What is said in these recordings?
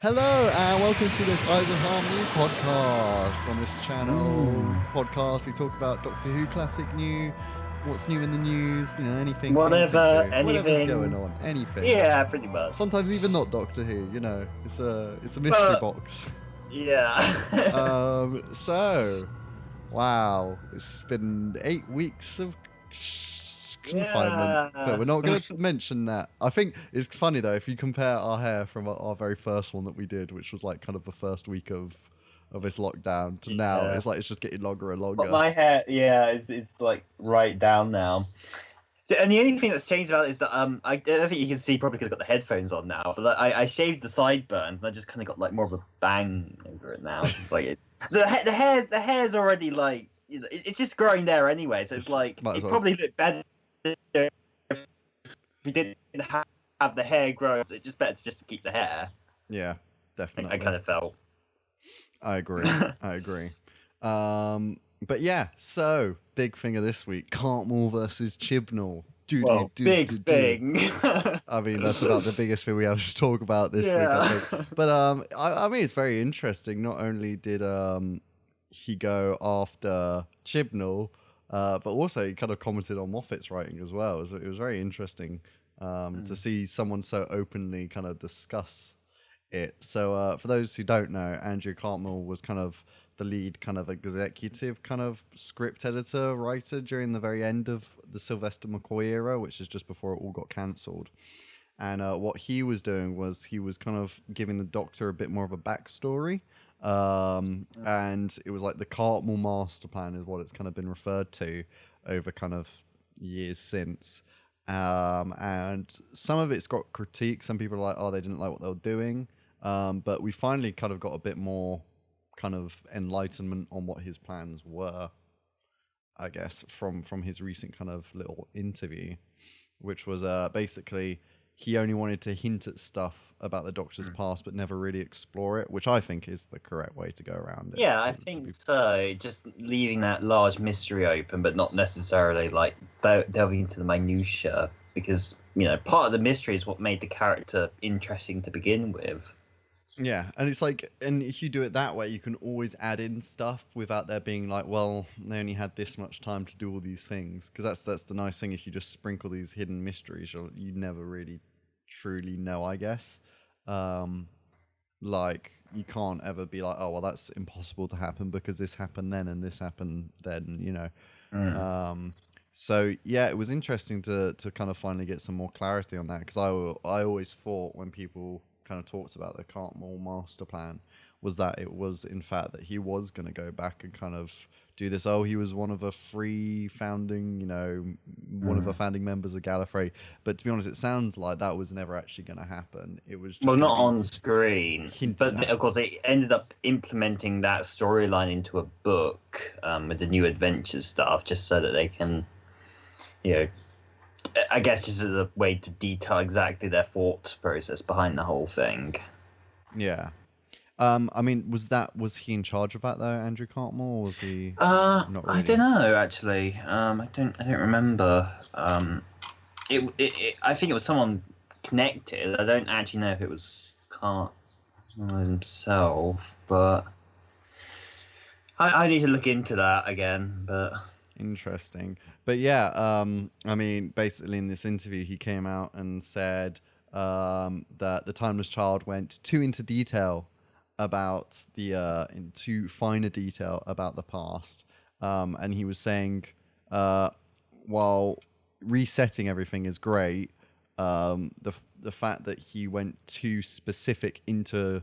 Hello and welcome to this Eyes of Harmony podcast. On this channel podcast, we talk about Doctor Who classic new, what's new in the news, anything, Whatever's going on, anything. Yeah, pretty much. Sometimes even not Doctor Who, it's a mystery box. Yeah. So, wow, it's been 8 weeks of confinement, but we're not going to mention that. I think it's funny though, if you compare our hair from our very first one that we did, which was like kind of the first week of this lockdown to now, it's like it's just getting longer and longer. But my hair, it's like right down now. And the only thing that's changed about it is that I don't think you can see, probably because I've got the headphones on now, but I shaved the sideburns and I just kind of got like more of a bang over it now. It's like the hair's already like, it's just growing there anyway, so it's like it probably looked better if we didn't have the hair grow. It's just better to just keep the hair. Yeah, definitely. I kind of felt. I agree. But yeah, so big thing of this week: Cartmel versus Chibnall. Big thing. I mean, that's about the biggest thing we have to talk about this week, I think. But I mean, it's very interesting. Not only did he go after Chibnall, but also he kind of commented on Moffat's writing as well. It was very interesting to see someone so openly kind of discuss it. So for those who don't know, Andrew Cartmel was kind of the lead kind of executive kind of script editor, writer during the very end of the Sylvester McCoy era, which is just before it all got cancelled. And what he was doing was he was kind of giving the Doctor a bit more of a backstory. And it was like the Cartmel Masterplan is what it's kind of been referred to over kind of years since. And some of it's got critique. Some people are like, oh, they didn't like what they were doing. But we finally kind of got a bit more kind of enlightenment on what his plans were, I guess, from his recent kind of little interview, which was basically he only wanted to hint at stuff about the Doctor's past, but never really explore it, which I think is the correct way to go around it. Yeah, I think so. Just leaving that large mystery open, but not necessarily like delving into the minutiae, because part of the mystery is what made the character interesting to begin with. Yeah, and it's like, and if you do it that way, you can always add in stuff without there being like, well, they only had this much time to do all these things. Because that's the nice thing. If you just sprinkle these hidden mysteries, you never really truly know, I guess. Like, you can't ever be like, oh, well, that's impossible to happen because this happened then and this happened then, So, yeah, it was interesting to kind of finally get some more clarity on that, because I always thought when people kind of talked about the Cartmel master plan was that it was in fact that he was going to go back and kind of do this. Oh, he was one of the three founding, one of the founding members of Gallifrey. But to be honest, it sounds like that was never actually going to happen. It was just not on screen, but of course they ended up implementing that storyline into a book with the New Adventures stuff, just so that they can, I guess just as a way to detail exactly their thought process behind the whole thing. Yeah. I mean, was he in charge of that though, Andrew Cartmel, or was he not really? I don't know actually. I don't remember. I think it was someone connected. I don't actually know if it was Cartmel himself, but I need to look into that again. But interesting. But yeah, I mean, basically in this interview, he came out and said that the Timeless Child went too into detail about into finer detail about the past, and he was saying, while resetting everything is great, the fact that he went too specific into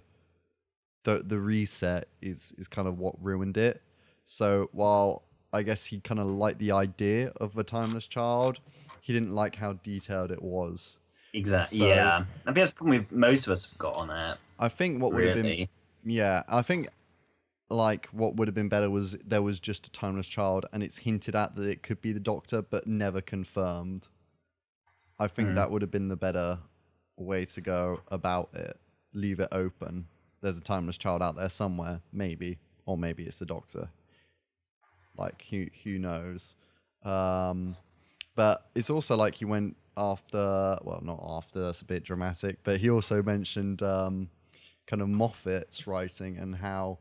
the reset is kind of what ruined it. So while I guess he kind of liked the idea of the Timeless Child, he didn't like how detailed it was. Exactly. So, yeah, I think that's probably most of us have got on it. I think what would have been, I think like what would have been better was there was just a Timeless Child, and it's hinted at that it could be the Doctor, but never confirmed. I think that would have been the better way to go about it. Leave it open. There's a Timeless Child out there somewhere, maybe, or maybe it's the Doctor. Like, who knows? But it's also like he went after, well, not after, that's a bit dramatic, but he also mentioned kind of Moffat's writing and how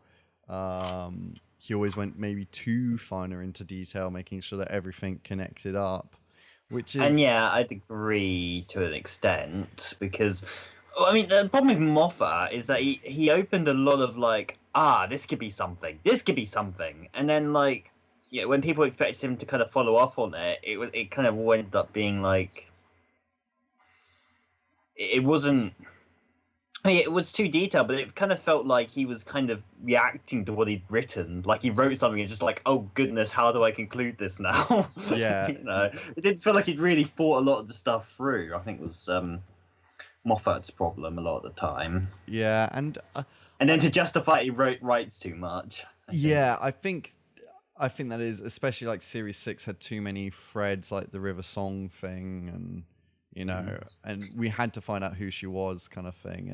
he always went maybe too finer into detail, making sure that everything connected up, which is... And yeah, I'd agree to an extent, because I mean the problem with Moffat is that he opened a lot of like, this could be something, this could be something, and then like, yeah, when people expected him to kind of follow up on it, it kind of ended up being like, it wasn't. I mean, it was too detailed, but it kind of felt like he was kind of reacting to what he'd written. Like he wrote something and just like, oh goodness, how do I conclude this now? Yeah. It didn't feel like he'd really thought a lot of the stuff through. I think it was Moffat's problem a lot of the time. Yeah, and then to justify it, he writes too much. I think that is, especially like Series 6 had too many threads, like the River Song thing, and and we had to find out who she was, kind of thing,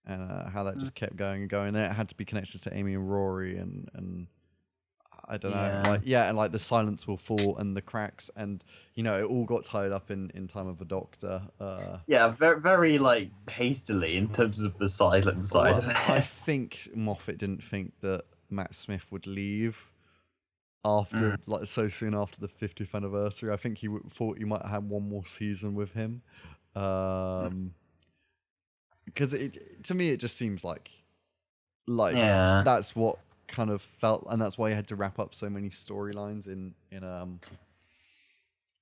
and how that just kept going and going. And it had to be connected to Amy and Rory, and I don't know, and like the Silence Will Fall and the cracks, and it all got tied up in Time of the Doctor. Very, very like hastily in terms of the silent side of it. I think Moffat didn't think that Matt Smith would leave after like so soon after the 50th anniversary. I think he thought he might have one more season with him, because to me it just seems like that's what kind of felt, and that's why he had to wrap up so many storylines in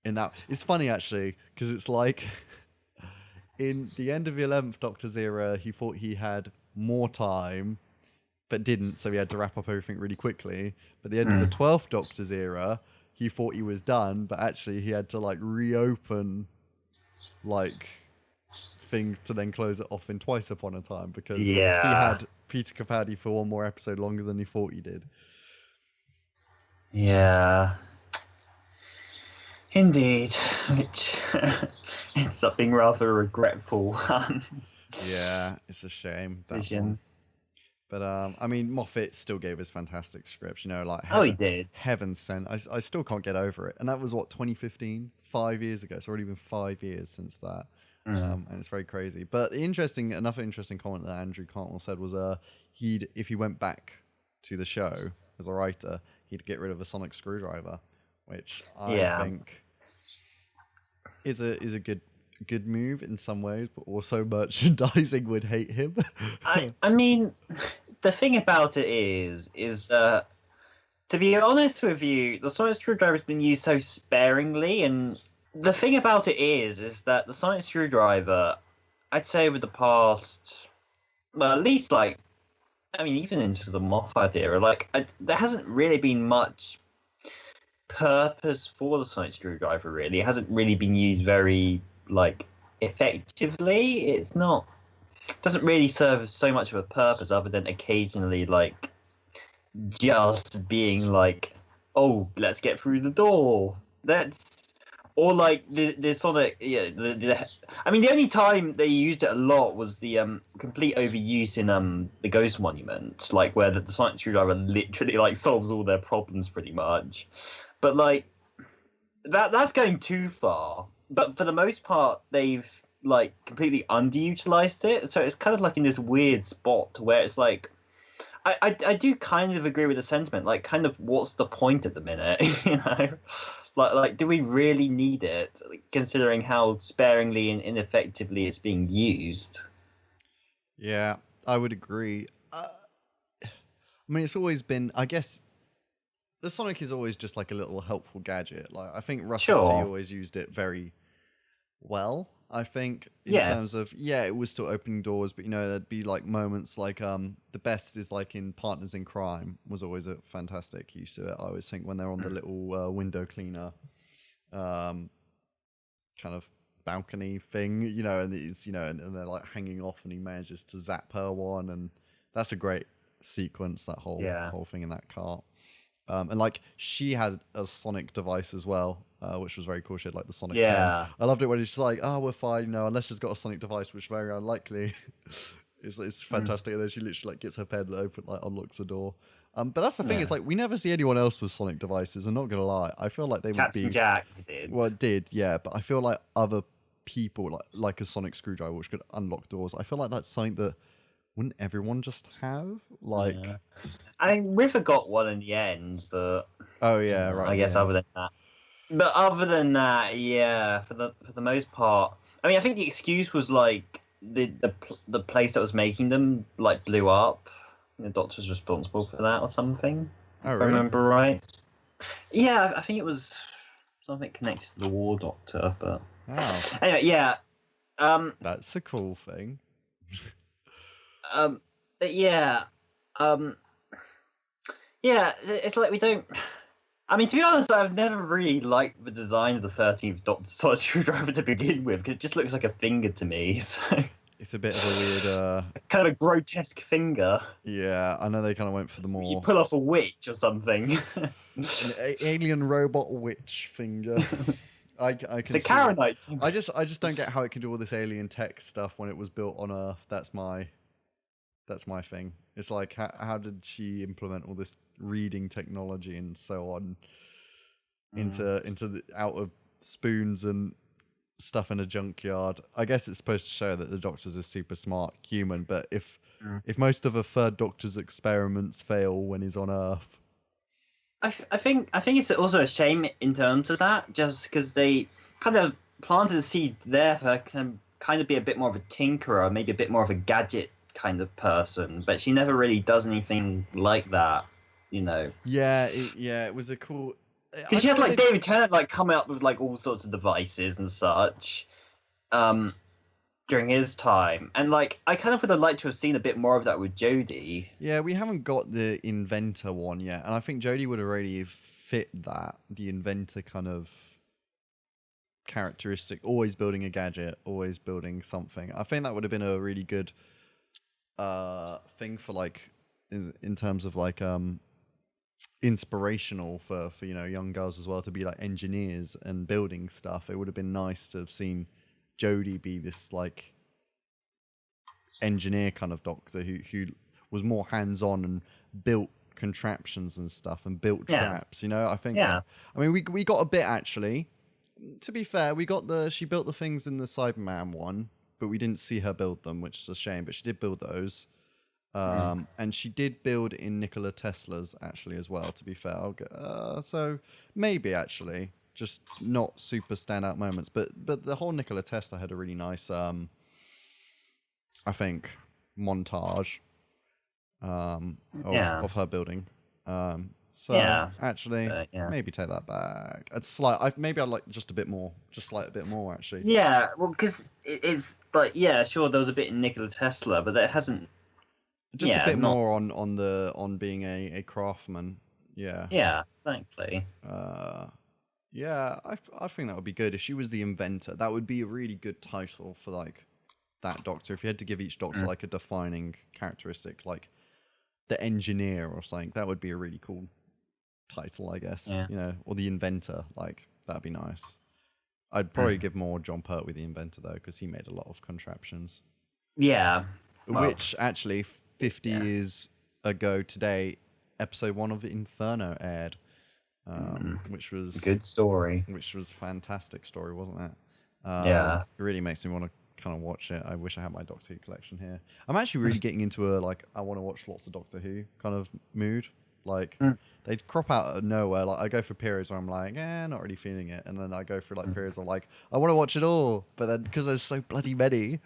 that. It's funny actually, because it's like in the end of the 11th Doctor's era, he thought he had more time but didn't, so he had to wrap up everything really quickly. But the end of the 12th Doctor's era, he thought he was done, but actually he had to like reopen like things to then close it off in Twice Upon a Time, because he had Peter Capaldi for one more episode longer than he thought he did. Yeah. Indeed. Which ends up being rather regretful. Yeah, it's a shame. Decision. But I mean, Moffat still gave us fantastic scripts, like he did. Heaven Sent. I still can't get over it, and that was what, 2015, 5 years ago. It's already been 5 years since that, and it's very crazy. But another interesting comment that Andrew Cartmel said was, if he went back to the show as a writer, he'd get rid of the sonic screwdriver, which I think is a good move in some ways, but also merchandising would hate him. I mean, the thing about it is to be honest with you, the sonic screwdriver has been used so sparingly, and the thing about it is that the sonic screwdriver, I'd say over the past, well, at least even into the Moffat era, there hasn't really been much purpose for the sonic screwdriver. Really, it hasn't really been used very effectively. It's not, doesn't really serve so much of a purpose other than occasionally just being oh, let's get through the door, or the sonic. I mean, the only time they used it a lot was the complete overuse in the Ghost Monument, where the sonic screwdriver literally solves all their problems pretty much. But that's going too far. But for the most part, they've completely underutilized it. So it's kind of in this weird spot where it's I do kind of agree with the sentiment. Kind of, what's the point at the minute? Do we really need it, considering how sparingly and ineffectively it's being used? Yeah, I would agree. I mean, it's always been, I guess, the Sonic is always just a little helpful gadget. I think Russell T always used it very well. I think in terms of it was still opening doors, but there'd be moments the best is in Partners in Crime was always a fantastic use of it. I always think when they're on the little window cleaner, kind of balcony thing, and he's and they're hanging off, and he manages to zap her one, and that's a great sequence. That whole thing in that cart. And she had a sonic device as well, which was very cool. She had the sonic pen. I loved it when it's just oh, we're fine, unless she's got a sonic device, which is very unlikely. it's fantastic. And then she literally gets her pen and unlocks the door. But that's the thing, it's we never see anyone else with sonic devices. I'm not gonna lie, I feel they Captain would be. Jack did. Well, it did, yeah, but I feel other people like a sonic screwdriver which could unlock doors. I feel that's something that wouldn't everyone just have like? Yeah. I mean, River got one in the end, but Oh yeah, right. I guess other than that. But other than that, yeah, for the most part, I mean, I think the excuse was like the place that was making them like blew up. The Doctor's responsible for that or something. Oh If I really? remember right. Yeah, I think it was something connected to the War Doctor. But Oh, anyway, yeah. that's a cool thing. But yeah. Um. Yeah, it's like we don't. I mean, to be honest, I've never really liked the design of the 13th Doctor Sonic Screwdriver to begin with, because it just looks like a finger to me. So It's a bit of a weird. kind of a grotesque finger. Yeah, I know they kind of went for the You more pull off a witch or something. an alien robot witch finger. I can It's a see it. Karenite. I just don't get how it can do all this alien tech stuff when it was built on Earth. That's my thing. It's like how did she implement all this reading technology and so on out of spoons and stuff in a junkyard? I guess it's supposed to show that the Doctor's a super smart human, but if most of a third Doctor's experiments fail when he's on Earth. I think it's also a shame in terms of that, just because they kind of planted the seed there for her to kind of be a bit more of a tinkerer, maybe a bit more of a gadget kind of person, but she never really does anything like that, you know. Yeah, it was a cool. Because she had like David Tennant like coming up with like all sorts of devices and such, during his time, and like I kind of would have liked to have seen a bit more of that with Jodie. Yeah, we haven't got the inventor one yet, and I think Jodie would have really fit that, the inventor kind of characteristic, always building a gadget, always building something. I think that would have been a really good thing for like in terms of like inspirational for young girls as well, to be like engineers and building stuff. It would have been nice to have seen Jodie be this like engineer kind of Doctor who was more hands-on and built contraptions and stuff and built traps. I think I mean we got a bit, actually. To be fair, she built the things in the Cyberman one, but we didn't see her build them, which is a shame, but she did build those. And she did build in Nikola Tesla's actually as well, to be fair. So maybe actually just not super standout moments, but the whole Nikola Tesla had a really nice I think montage of her building. Actually, maybe take that back. Maybe I'd like just a bit more, actually. Yeah, well, because it's like, yeah, sure, there was a bit in Nikola Tesla, but that hasn't. Just a bit more on being a craftsman. Yeah. Yeah, exactly. Yeah, I think that would be good if she was the inventor. That would be a really good title for like that Doctor. If you had to give each Doctor like a defining characteristic, like the engineer or something, that would be a really cool title, I guess. Yeah. Or the inventor, like that'd be nice. I'd probably give more John Pertwee the inventor though, because he made a lot of contraptions. Yeah. Which actually 50 years ago today, episode 1 of Inferno aired, which was a good story. Which was a fantastic story, wasn't it? Yeah. It really makes me want to kind of watch it. I wish I had my Doctor Who collection here. I'm actually really getting into I want to watch lots of Doctor Who kind of mood. Like they crop out of nowhere. Like I go for periods where I'm like, not really feeling it, and then I go through like periods of like, I want to watch it all, but then because there's so bloody many,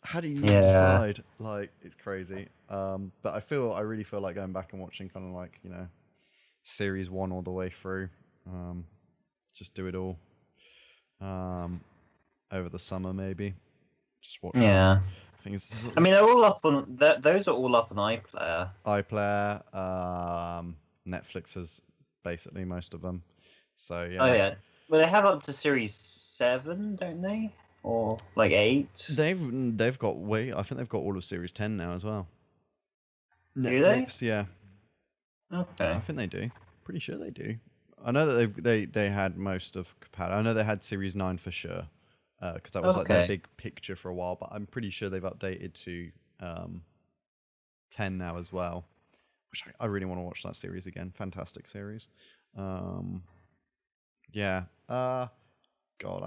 how do you decide? Like it's crazy. But I really feel like going back and watching kind of like series 1 all the way through. Just do it all. Over the summer maybe. Just watch. Yeah. Things. I mean, they're all up on. Those are all up on iPlayer. Netflix has basically most of them. So yeah. Oh yeah. Well, they have up to series 7, don't they? Or like 8. They've got I think they've got all of series 10 now as well. Netflix, do they? Yeah. Okay. I think they do. Pretty sure they do. I know that they had most of Capaldi. I know they had series 9 for sure. Because that was like their big picture for a while, but I'm pretty sure they've updated to 10 now as well, which I really want to watch that series again. Fantastic series. God, I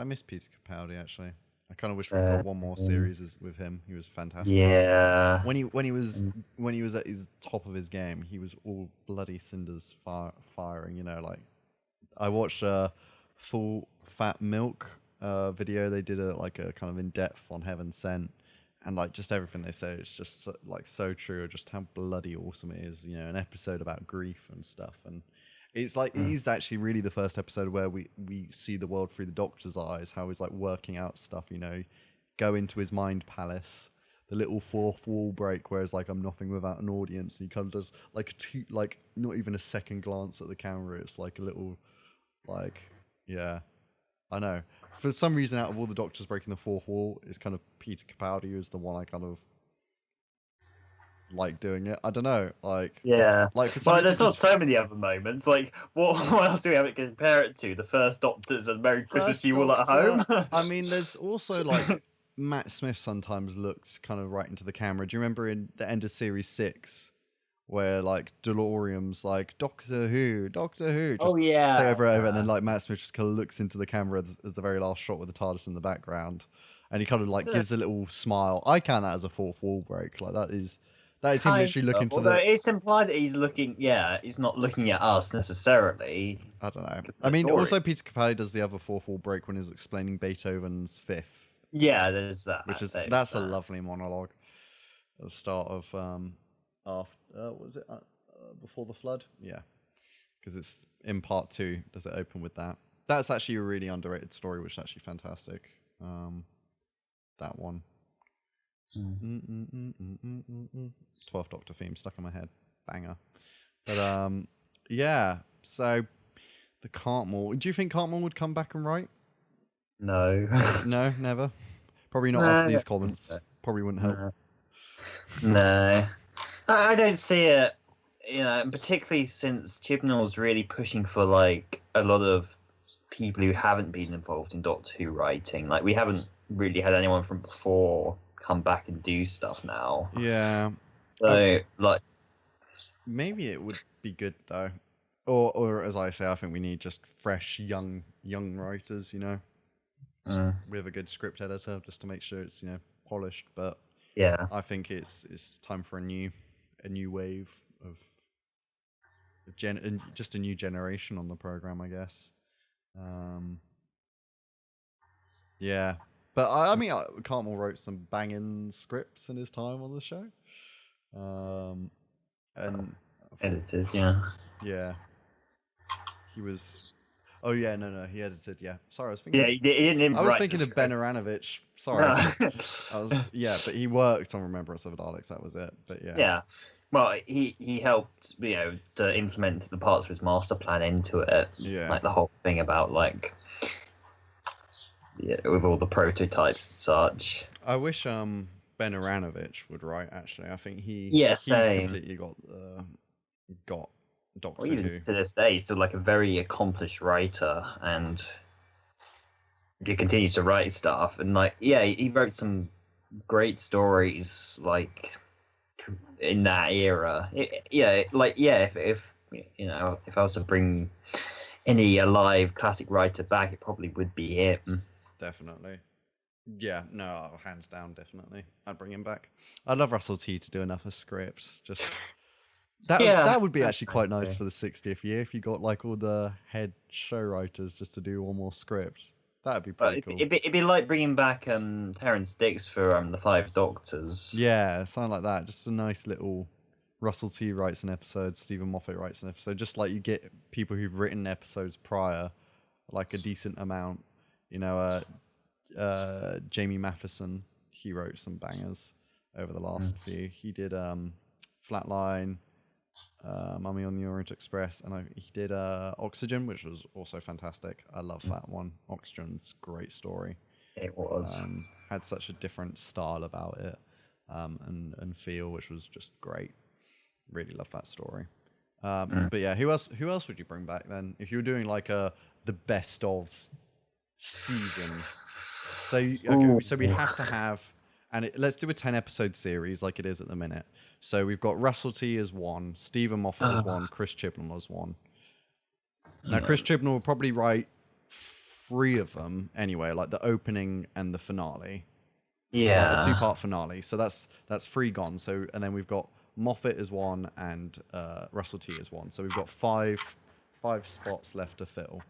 miss Peter Capaldi actually. I kind of wish we got one more series with him. He was fantastic. Yeah. When he was at his top of his game, he was all bloody cinders firing. You know, like I watched Full Fat Milk video. They did a kind of in depth on Heaven Sent, and like just everything they say, it's just so true. Just how bloody awesome it is. You know, an episode about grief and stuff, and it's like it is actually really the first episode where we see the world through the Doctor's eyes. How he's like working out stuff. You know, go into his mind palace. The little fourth wall break, where it's like I'm nothing without an audience, and he kind of does like not even a second glance at the camera. It's like a little, like, yeah, I know. For some reason, out of all the Doctors breaking the fourth wall, it's kind of Peter Capaldi who's the one I kind of like doing it. I don't know, like, yeah. like for some Well, reason, there's not so many other moments. Like, what else do we have to compare it to? The first Doctors and Merry Christmas, You All at Home. I mean, there's also like. Matt Smith sometimes looks kind of right into the camera. Do you remember in the end of series 6 where like DeLorean's like Doctor Who, just say over and over, and then like Matt Smith just kind of looks into the camera as the very last shot with the TARDIS in the background, and he kind of like gives a little smile. I count that as a fourth wall break. Like that is him literally looking to the. It's implied that he's looking. Yeah, he's not looking at us necessarily. I don't know. I mean, also Peter Capaldi does the other fourth wall break when he's explaining Beethoven's Fifth. Yeah, there's that. Which is that's a lovely monologue at the start of was it Before the Flood? Yeah, because it's in part 2. Does it open with that? That's actually a really underrated story, which is actually fantastic. That one. 12th Doctor theme stuck in my head, banger. But yeah. So the Cartmel. Do you think Cartmel would come back and write? No. No, never. Probably not after these comments. Probably wouldn't help. No. I don't see it, you know, and particularly since Chibnall's really pushing for like a lot of people who haven't been involved in Doctor Who writing. Like we haven't really had anyone from before come back and do stuff now. Yeah. So like maybe it would be good though. Or as I say, I think we need just fresh young writers, you know. With a good script editor, just to make sure it's, you know, polished. But yeah, I think it's time for a new wave of just a new generation on the program, I guess. Yeah, but I mean, Cartmel wrote some banging scripts in his time on the show. And editors, yeah, he was. Oh yeah, no, he edited. Yeah, sorry, I was thinking. Yeah, he didn't. I was thinking of Ben Aranovich. Sorry, but he worked on Remembrance of the Daleks. That was it. But yeah. Yeah, well, he helped, you know, to implement the parts of his master plan into it. Yeah, like the whole thing about like, yeah, with all the prototypes and such. I wish Ben Aranovich would write. Actually, I think he completely got. Doctor Who. To this day, he's still like a very accomplished writer, and he continues to write stuff. And like, yeah, he wrote some great stories like in that era. If you know, if I was to bring any alive classic writer back, it probably would be him. Definitely. Yeah, no, hands down, definitely. I'd bring him back. I'd love Russell T to do another script. Just. That would be actually quite nice for the 60th year if you got like all the head show writers just to do one more script. That'd be pretty cool. It'd be like bringing back Terrence Dicks for the 5 Doctors. Yeah, something like that. Just a nice little Russell T writes an episode, Stephen Moffat writes an episode. Just like you get people who've written episodes prior, like a decent amount. You know, Jamie Matheson, he wrote some bangers over the last few. He did Flatline. Mummy on the Orient Express, and he did Oxygen, which was also fantastic. I love that one. Oxygen's a great story. It was. Had such a different style about it, and feel, which was just great. Really love that story. But yeah, who else would you bring back then? If you were doing like the best of season. So we have to have, and let's do a 10-episode series like it is at the minute. So we've got Russell T as 1, Stephen Moffat as 1, Chris Chibnall as 1. Now Chris Chibnall will probably write 3 of them anyway, like the opening and the finale. Yeah. A 2-part finale. So that's 3 gone. So, and then we've got Moffat as 1 and Russell T as 1. So we've got 5 spots left to fill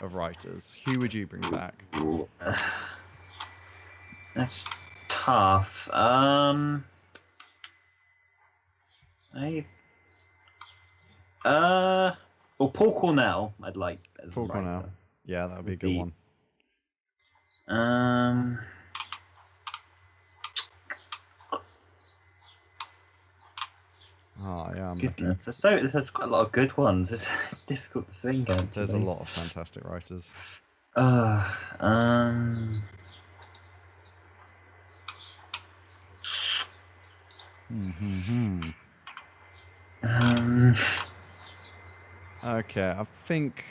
of writers. Who would you bring back? That's tough. Well, Paul Cornell, I'd like as Paul a writer. Cornell. Yeah, that would be a good one. Oh yeah, I'm goodness. There's quite a lot of good ones. It's difficult to think. Actually. There's a lot of fantastic writers. Okay, I think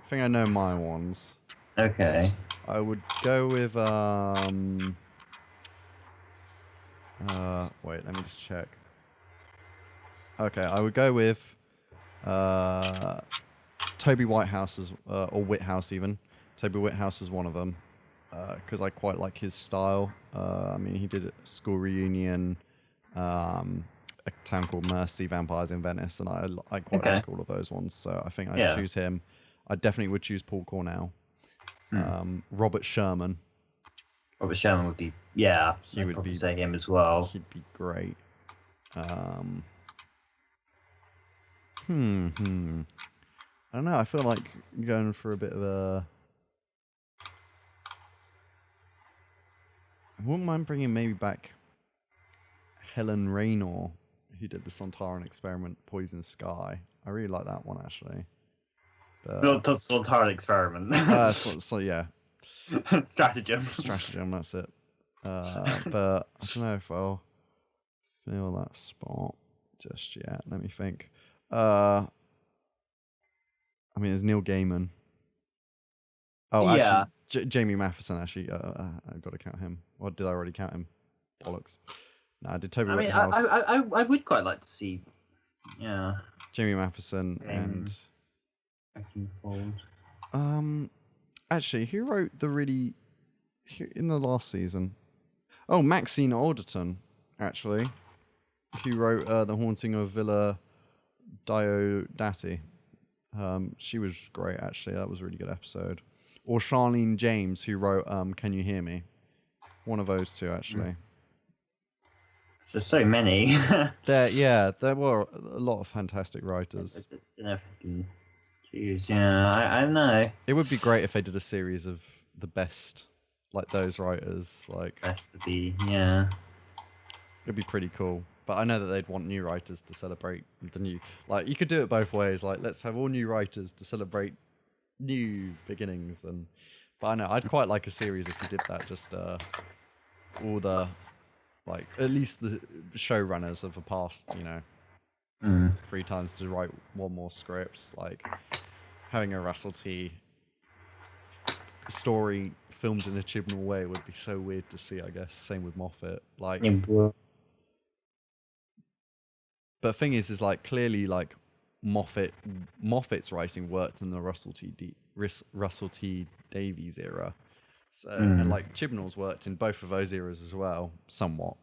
I know my ones. Okay. I would go with wait, let me just check. Okay, I would go with Toby Whitehouse or Whithouse even. Toby Whithouse is one of them because I quite like his style. I mean, he did a School Reunion, a town called Mercy, Vampires in Venice, and I quite like all of those ones. So I think I'd choose him. I definitely would choose Paul Cornell. Robert Sherman. Robert Sherman would be, he would probably say him as well. He'd be great. I don't know. I feel like going for a bit of a. I wouldn't mind bringing maybe back Helen Raynor, who did the Sontaran Experiment, Poison Sky. I really like that one actually. Not the Sontaran Experiment. So yeah. Stratagem. That's it. But I don't know if I'll fill that spot just yet. Let me think. I mean, there's Neil Gaiman. Oh, actually, Jamie Matheson. Actually, I've got to count him. Or did I already count him? Bollocks. No, I did Toby Whithouse. I would quite like to see. Yeah. Jamie Matheson and. Actually, who wrote in the last season? Oh, Maxine Alderton, actually. Who wrote The Haunting of Villa Diodati. She was great, actually. That was a really good episode. Or Charlene James, who wrote Can You Hear Me? One of those two, actually. There's so many. There were a lot of fantastic writers. I don't know. It would be great if they did a series of the best, like those writers. Like best to be, yeah. It'd be pretty cool. But I know that they'd want new writers to celebrate the new. Like you could do it both ways. Like let's have all new writers to celebrate new beginnings. But I know I'd quite like a series if you did that. Just all the, like at least the showrunners of the past, 3 times to write one more script. Like having a Russell T story filmed in a Chibnall way would be so weird to see, I guess. Same with Moffat. Like, but thing is like clearly like Moffat's writing worked in the Russell T Davies era. So and like Chibnall's worked in both of those eras as well, somewhat.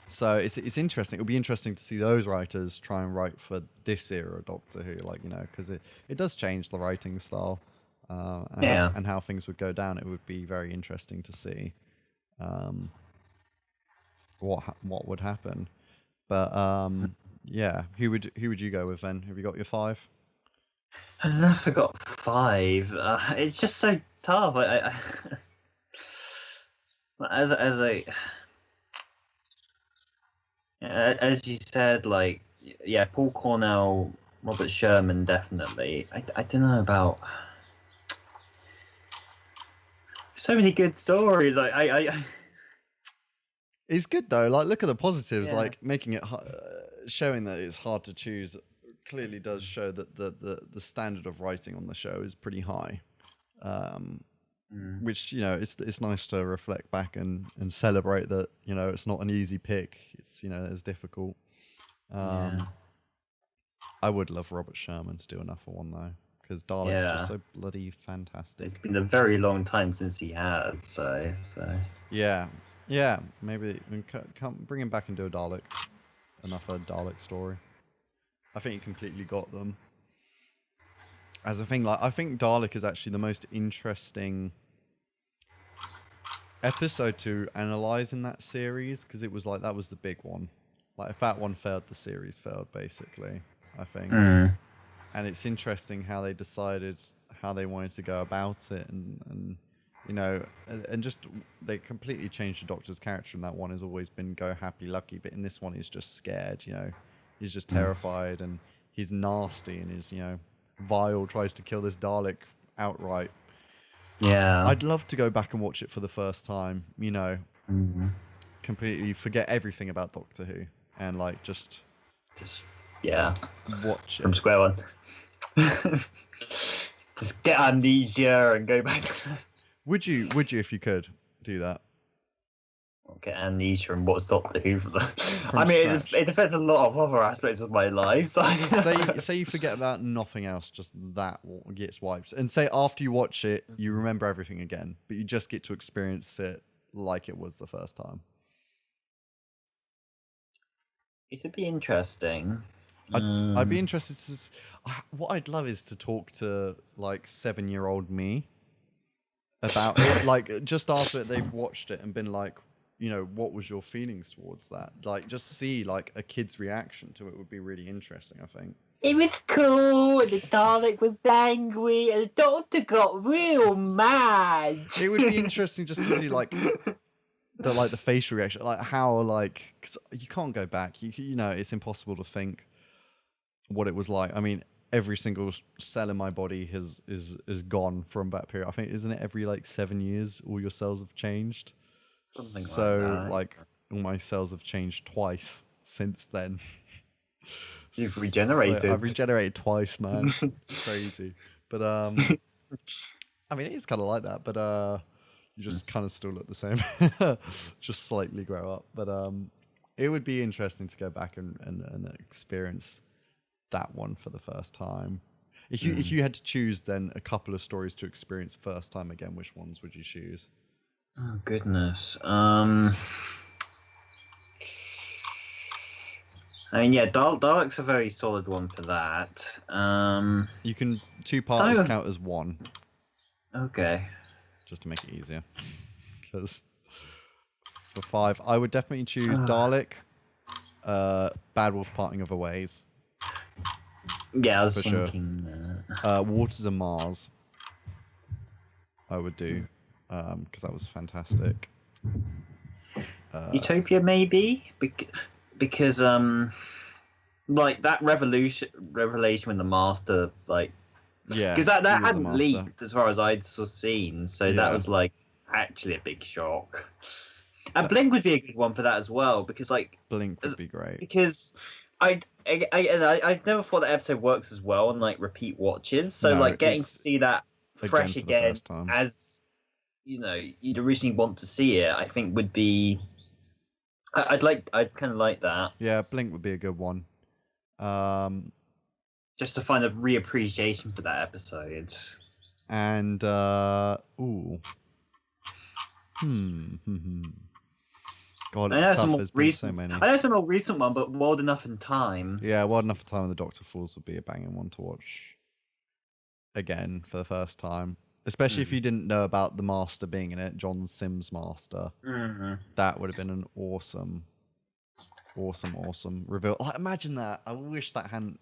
So it's interesting. It'll be interesting to see those writers try and write for this era of Doctor Who, like because it does change the writing style, and how things would go down. It would be very interesting to see what would happen. But who would you go with then? Have you got your 5? I forgot 5. It's just so tough. As you said, like Paul Cornell, Robert Sherman, definitely. I don't know about so many good stories. It's good though. Like look at the positives. Like making it showing that it's hard to choose clearly does show that the standard of writing on the show is pretty high. Which it's nice to reflect back and celebrate that it's not an easy pick. It's it's difficult. I would love Robert Sherman to do another one though, because Dalek's just so bloody fantastic. It's been a very long time since he has, so. Yeah, maybe come bring him back and do a Dalek. Another Dalek story. I think he completely got them. As a thing, like, I think Dalek is actually the most interesting episode to analyze in that series, because it was like, that was the big one. Like, if that one failed, the series failed, basically, I think. And it's interesting how they decided how they wanted to go about it, and you know, and just they completely changed the Doctor's character. And that one has always been go happy lucky, but in this one he's just scared. You know, he's just terrified, and he's nasty, and he's, you know, vile, tries to kill this Dalek outright. Yeah, I'd love to go back and watch it for the first time. You know, completely forget everything about Doctor Who and like just watch it from square one. Just get amnesia and go back. Would you if you could do that? Get amnesia and what's Doctor Who for that? I mean, it depends a lot of other aspects of my life. So say you forget about nothing else, just that gets wiped. And say after you watch it, you remember everything again, but you just get to experience it like it was the first time. It would be interesting. I'd be interested to. What I'd love is to talk to like 7-year-old me about it, like just after they've watched it and been like, you know, what was your feelings towards that? Like, just see like a kid's reaction to it would be really interesting, I think. It was cool, and the Dalek was angry, and the Doctor got real mad. It would be interesting just to see like the facial reaction, like how, like, cause you can't go back. You know, it's impossible to think what it was like. I mean, every single cell in my body is gone from that period. I think, isn't it every like 7 years all your cells have changed? Something so like all my cells have changed twice since then. You've regenerated. So I've regenerated twice, man. Crazy. But I mean, it is kind of like that, but you just kind of still look the same. Just slightly grow up. But it would be interesting to go back and experience that one for the first time. If you had to choose then a couple of stories to experience first time again, which ones would you choose? Oh goodness. I mean, yeah, Dalek's a very solid one for that. You can 2 parts count as one. Okay. Just to make it easier. Because for 5, I would definitely choose Dalek, Bad Wolf Parting of Our Ways. Yeah, I was thinking that. Waters of Mars, I would do, because that was fantastic. Utopia, maybe? Because like that revelation with the Master, like, yeah, because that hadn't leaked as far as I'd seen, so that was like actually a big shock. And Blink would be a good one for that as well, because like Blink would be great. Because I never thought that episode works as well on like repeat watches, so like getting to see that fresh again as you know you'd originally want to see it, I think would be. I'd kind of like that. Yeah, Blink would be a good one. Just to find a reappreciation for that episode. And God, it's tough. There's been so many. I know some more recent one, but Wild Enough in Time. Yeah, Wild Enough in Time and The Doctor Falls would be a banging one to watch again for the first time. Especially if you didn't know about the Master being in it, John Sims Master. That would have been an awesome reveal. Like, imagine that. I wish that hadn't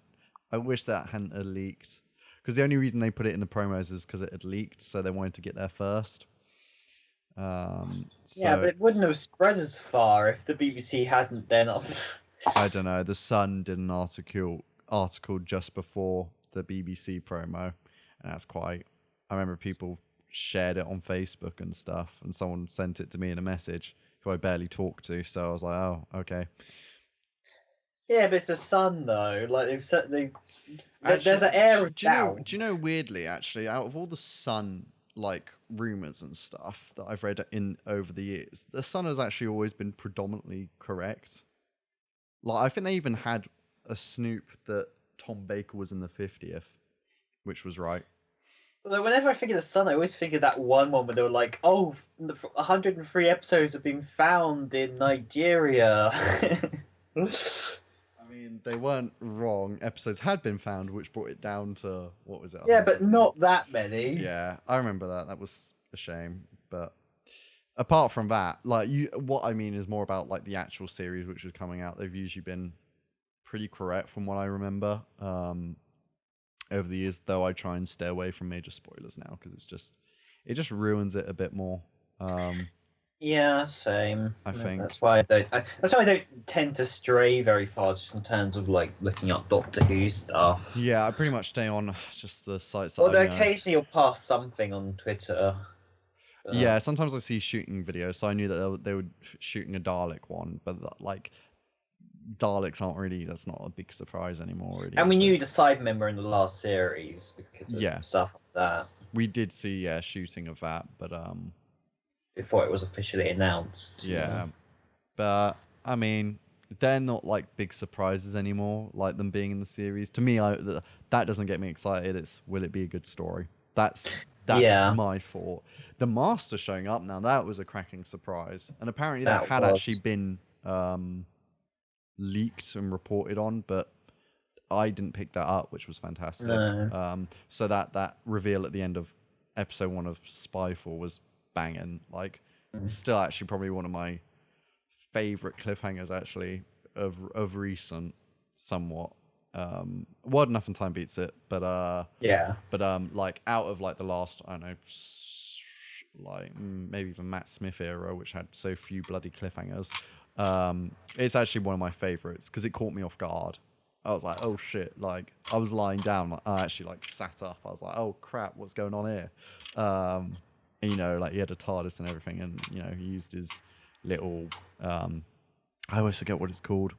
leaked. Because the only reason they put it in the promos is because it had leaked, so they wanted to get there first. Yeah, but it wouldn't have spread as far if the BBC hadn't then. I don't know. The Sun did an article just before the BBC promo, and that's quite. I remember people shared it on Facebook and stuff, and someone sent it to me in a message who I barely talked to. So I was like, "Oh, okay." Yeah, but it's the Sun though. Like there's an air of doubt. Do you know? Weirdly, actually, out of all the Sun like rumors and stuff that I've read over the years, the Sun has actually always been predominantly correct. Like, I think they even had a snoop that Tom Baker was in the 50th, which was right. Although whenever I think of the Sun, I always think of that one where they were like, "Oh, 103 episodes have been found in Nigeria." I mean, they weren't wrong. Episodes had been found, which brought it down to what was it? Yeah, but 100? not that many. Yeah, I remember that. That was a shame. But apart from that, like what I mean is more about like the actual series which was coming out. They've usually been pretty correct from what I remember. Over the years, though, I try and stay away from major spoilers now because it just ruins it a bit more. Yeah, same. I think that's why I don't tend to stray very far, just in terms of like looking up Doctor Who stuff. Yeah, I pretty much stay on just the sites that Although I know. occasionally you'll pass something on Twitter. Yeah, sometimes I see shooting videos, so I knew that they were shooting a Dalek one, but like Daleks aren't really, that's not a big surprise anymore. Really, and we knew the Cybermen in the last series because of stuff like that. We did see shooting of that, but before it was officially announced. Yeah. But I mean, they're not like big surprises anymore, like them being in the series. To me, that doesn't get me excited. It's will it be a good story? That's my thought. The Master showing up now, that was a cracking surprise. And apparently that had actually been leaked and reported on, but I didn't pick that up, which was fantastic. No. So that reveal at the end of episode 1 of Spyfall was banging. Like, still actually probably one of my favorite cliffhangers actually of recent, somewhat. Word Enough and Time beats it, but like out of like the last, I don't know, like maybe even Matt Smith era, which had so few bloody cliffhangers, it's actually one of my favorites because it caught me off guard. I was like, oh shit, like I was lying down, like, I actually like sat up. I was like, oh crap, what's going on here? And, you know, like he had a TARDIS and everything, and you know, he used his little I always forget what it's called.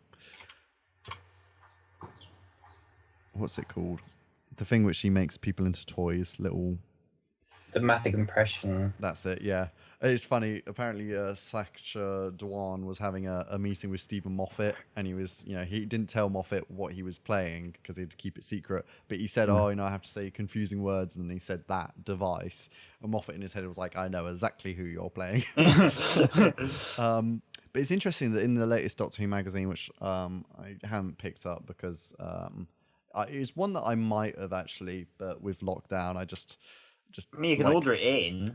What's it called? The thing which he makes people into toys, little... Dramatic impression. That's it, yeah. It's funny, apparently Sacha Dhawan was having a meeting with Stephen Moffat, and he was, you know, he didn't tell Moffat what he was playing because he had to keep it secret, but he said, oh, you know, I have to say confusing words, and he said that device, and Moffat in his head was like, I know exactly who you're playing. But it's interesting that in the latest Doctor Who magazine, which I haven't picked up because it's one that I might have actually, but with lockdown, I just I mean, you can order it in.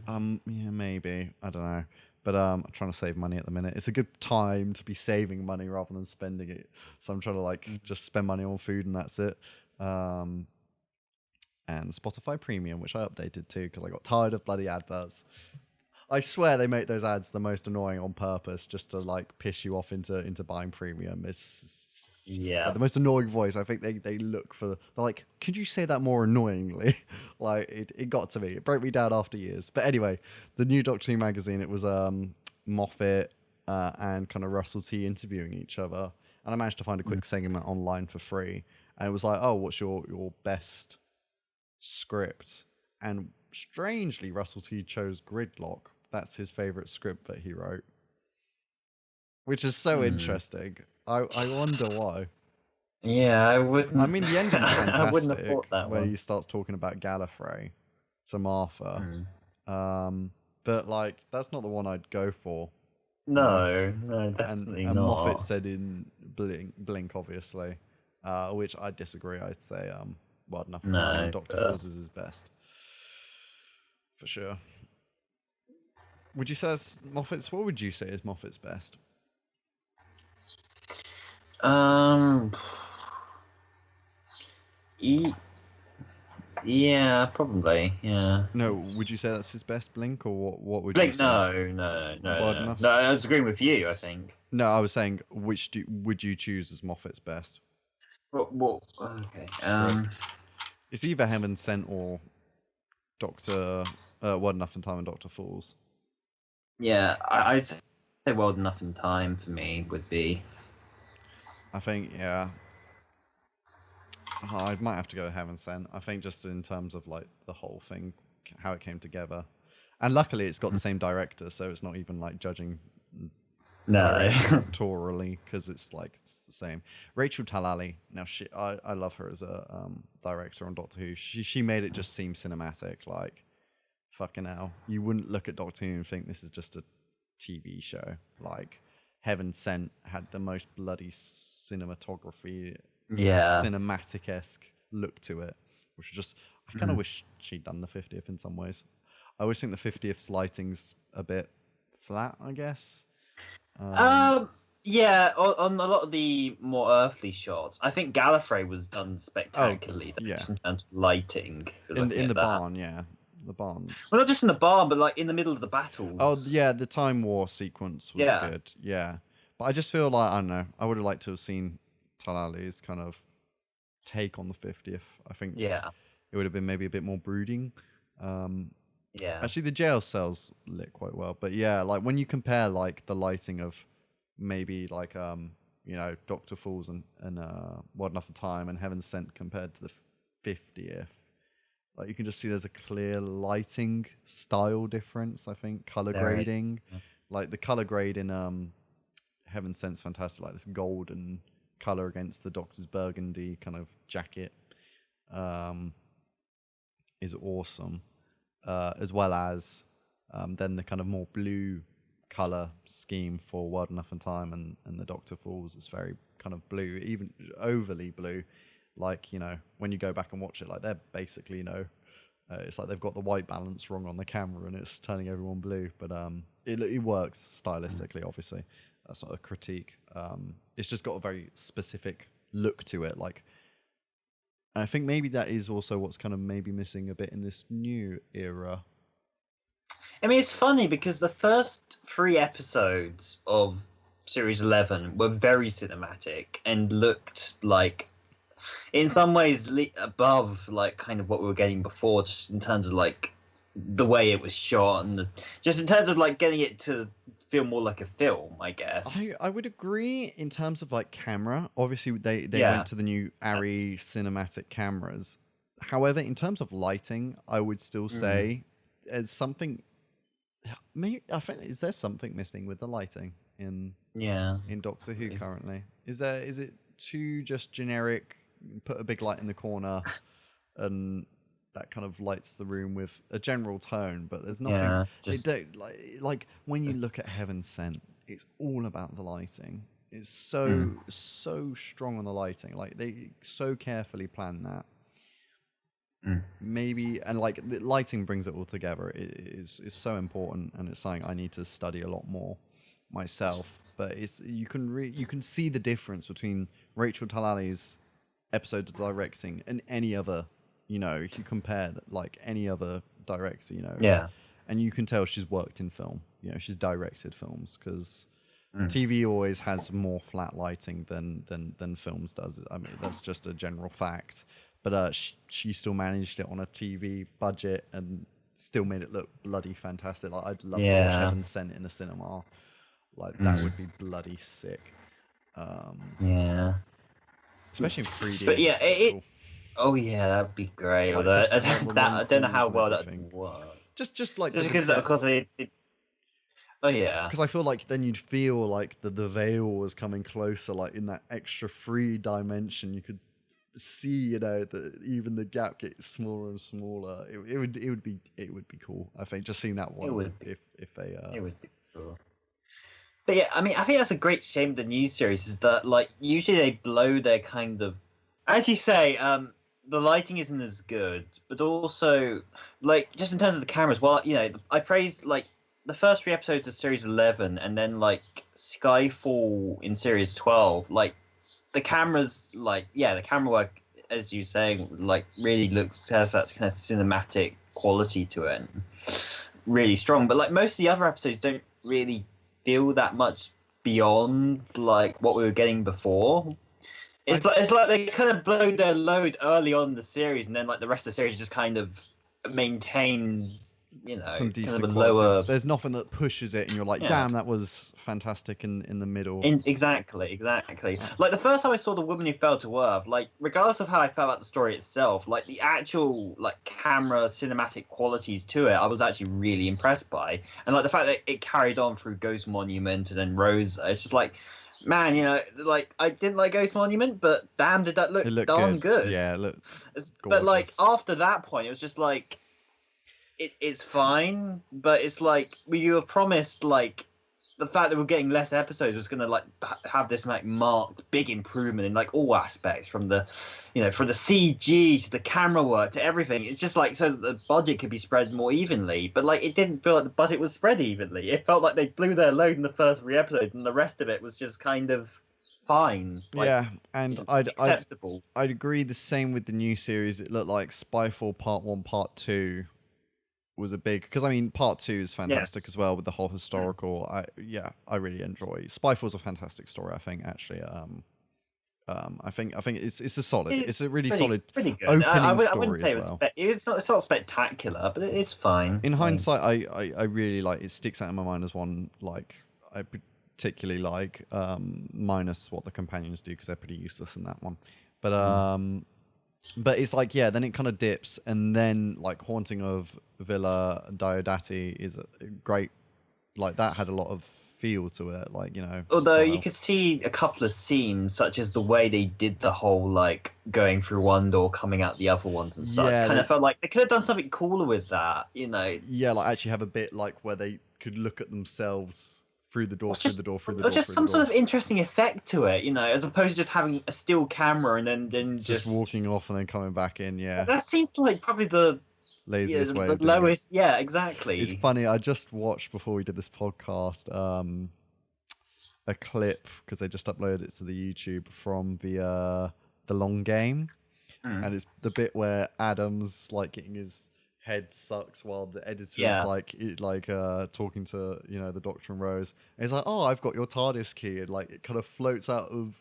Yeah, maybe. I don't know. But I'm trying to save money at the minute. It's a good time to be saving money rather than spending it. So I'm trying to like just spend money on food and that's it. And Spotify Premium, which I updated too because I got tired of bloody adverts. I swear they make those ads the most annoying on purpose just to like piss you off into buying premium. It's like, the most annoying voice. I think they look for. They're like, could you say that more annoyingly? Like it got to me. It broke me down after years. But anyway, the new Doctor Who magazine. It was Moffat and kind of Russell T interviewing each other, and I managed to find a quick segment online for free. And it was like, oh, what's your best script? And strangely, Russell T chose Gridlock. That's his favorite script that he wrote, which is so interesting. I wonder why. Yeah, I wouldn't. I mean, the ending's fantastic. I wouldn't have thought that when he starts talking about Gallifrey to Martha. But like, that's not the one I'd go for. No, definitely and not. Moffat said in Blink, obviously, which I disagree. I'd say Word Enough and Time and Dr. Falls is his best, for sure. Would you say that's Moffat's? What would you say is Moffat's best? Yeah, probably. Yeah. No, would you say that's his best Blink, or what would Blink, you say? No. No, I was agreeing with you, I think. No, I was saying would you choose as Moffat's best? What? Okay. It's either Heaven Sent or Doctor Word Enough and Time and Doctor Falls. Yeah, I'd say Word Enough in Time for me would be. I think, yeah. I might have to go Heaven Sent. I think just in terms of like the whole thing, how it came together. And luckily it's got the same director, so it's not even like judging No. directorially, because it's the same. Rachel Talalay, now I love her as a director on Doctor Who. She made it just seem cinematic. Like, fucking hell, you wouldn't look at Doctor Who and think this is just a TV show. Like, Heaven Sent had the most bloody cinematography, cinematic-esque look to it, which was just, I kind of wish she'd done the 50th in some ways. I always think the 50th's lighting's a bit flat, I guess. Yeah, on a lot of the more earthly shots, I think Gallifrey was done spectacularly. Just in terms of lighting. In the barn, the barn. Well, not just in the barn, but like in the middle of the battles. Oh yeah, the Time War sequence was good. Yeah, but I just feel like, I don't know, I would have liked to have seen Talalay's kind of take on the 50th. I think it would have been maybe a bit more brooding. Actually, the jail cells lit quite well, but yeah, like when you compare like the lighting of maybe like Dr. Falls and Wild Enough for Time and Heaven Sent compared to the 50th, like you can just see there's a clear lighting style difference. I think color grading, like the color grade in Heaven Sent's fantastic, like this golden color against the Doctor's burgundy kind of jacket, is awesome. As well as then the kind of more blue color scheme for Wild Enough in Time and the Doctor Falls is very kind of blue, even overly blue. Like, when you go back and watch it, like they're basically, it's like they've got the white balance wrong on the camera and it's turning everyone blue. But it works stylistically, obviously. That's not a critique. It's just got a very specific look to it. Like, I think maybe that is also what's kind of maybe missing a bit in this new era. I mean, it's funny because the first 3 episodes of Series 11 were very cinematic and looked like, in some ways, above like kind of what we were getting before, just in terms of like the way it was shot and just in terms of like getting it to feel more like a film, I guess. I would agree in terms of like camera. Obviously, they went to the new Arri cinematic cameras. However, in terms of lighting, I would still say there's something. Maybe I think is there something missing with the lighting in Doctor Who currently? Is it too just generic? Put a big light in the corner, and that kind of lights the room with a general tone, but there's nothing. Yeah, they don't like when you look at Heaven Sent, it's all about the lighting. It's so strong on the lighting. Like they so carefully plan that. Maybe, and like the lighting brings it all together. It is so important, and it's something I need to study a lot more myself. But it's you can see the difference between Rachel Talalay's episode of directing and any other. If you compare like any other director, and you can tell she's worked in film. She's directed films because TV always has more flat lighting than films does. I mean, that's just a general fact. But she still managed it on a TV budget and still made it look bloody fantastic. Like I'd love to watch Heaven Sent in a cinema. Like that would be bloody sick. Especially in 3D. But yeah, oh yeah, that'd be great. Like, although I don't know how well that would work. Just because of course oh yeah. Because I feel like then you'd feel like the veil was coming closer, like in that extra 3 dimension. You could see, that even the gap gets smaller and smaller. It would be cool. I think just seeing that one. It would be. If they. It would be cool. But yeah, I mean, I think that's a great shame of the new series is that like usually they blow their kind of, as you say, the lighting isn't as good, but also like just in terms of the cameras. Well, I praised like the first 3 episodes of Series 11, and then like Skyfall in Series 12, like. The cameras, the camera work, as you're saying, like really has that kind of cinematic quality to it, and really strong. But like most of the other episodes don't really feel that much beyond like what we were getting before. It's like they kind of blow their load early on in the series, and then like the rest of the series just kind of maintains some kind decent of a quality. lower. There's nothing that pushes it, and you're like, damn, that was fantastic in the middle. Exactly. Like the first time I saw The Woman Who Fell to Earth, like regardless of how I felt about the story itself, like the actual like camera cinematic qualities to it, I was actually really impressed by, and like the fact that it carried on through Ghost Monument and then Rosa, it's just like, man, like I didn't like Ghost Monument, but damn, did that look darn good. Yeah, look. But like after that point, it was just like. It's fine, but it's like we were promised like the fact that we're getting less episodes was going to like have this like marked big improvement in like all aspects, from the from the CG to the camera work to everything. It's just like so that the budget could be spread more evenly, but like it didn't feel like the budget was spread evenly. It felt like they blew their load in the first 3 episodes and the rest of it was just kind of fine. Like, yeah, and acceptable. I'd agree the same with the new series. It looked like Spyfall Part 1, Part 2 was a big, because I mean Part 2 is fantastic as well with the whole historical. I really enjoy Spyfall's a fantastic story. I think actually I think it's a solid, it's a really solid pretty good. opening I story wouldn't say as well. It's not spectacular, but it's fine. In hindsight, I really like it. Sticks out in my mind as one like I particularly like, minus what the companions do because they're pretty useless in that one. But it's like, yeah, then it kind of dips, and then like Haunting of Villa Diodati is a great, like that had a lot of feel to it, like, Although style. you could see a couple of scenes, such as the way they did the whole like going through one door, coming out the other ones and such. Yeah, kind of felt like they could have done something cooler with that, Yeah, like actually have a bit like where they could look at themselves through the door, through the door. Or just some sort of interesting effect to it, as opposed to just having a still camera and then just walking off and then coming back in. Yeah, that seems like probably the laziest way the of doing lowest. it. Yeah, exactly. It's funny. I just watched before we did this podcast a clip because they just uploaded it to the YouTube from the long game, and it's the bit where Adam's like getting his head sucks while the editor's talking to the Doctor and Rose, and he's like, oh, I've got your TARDIS key, and like it kind of floats out of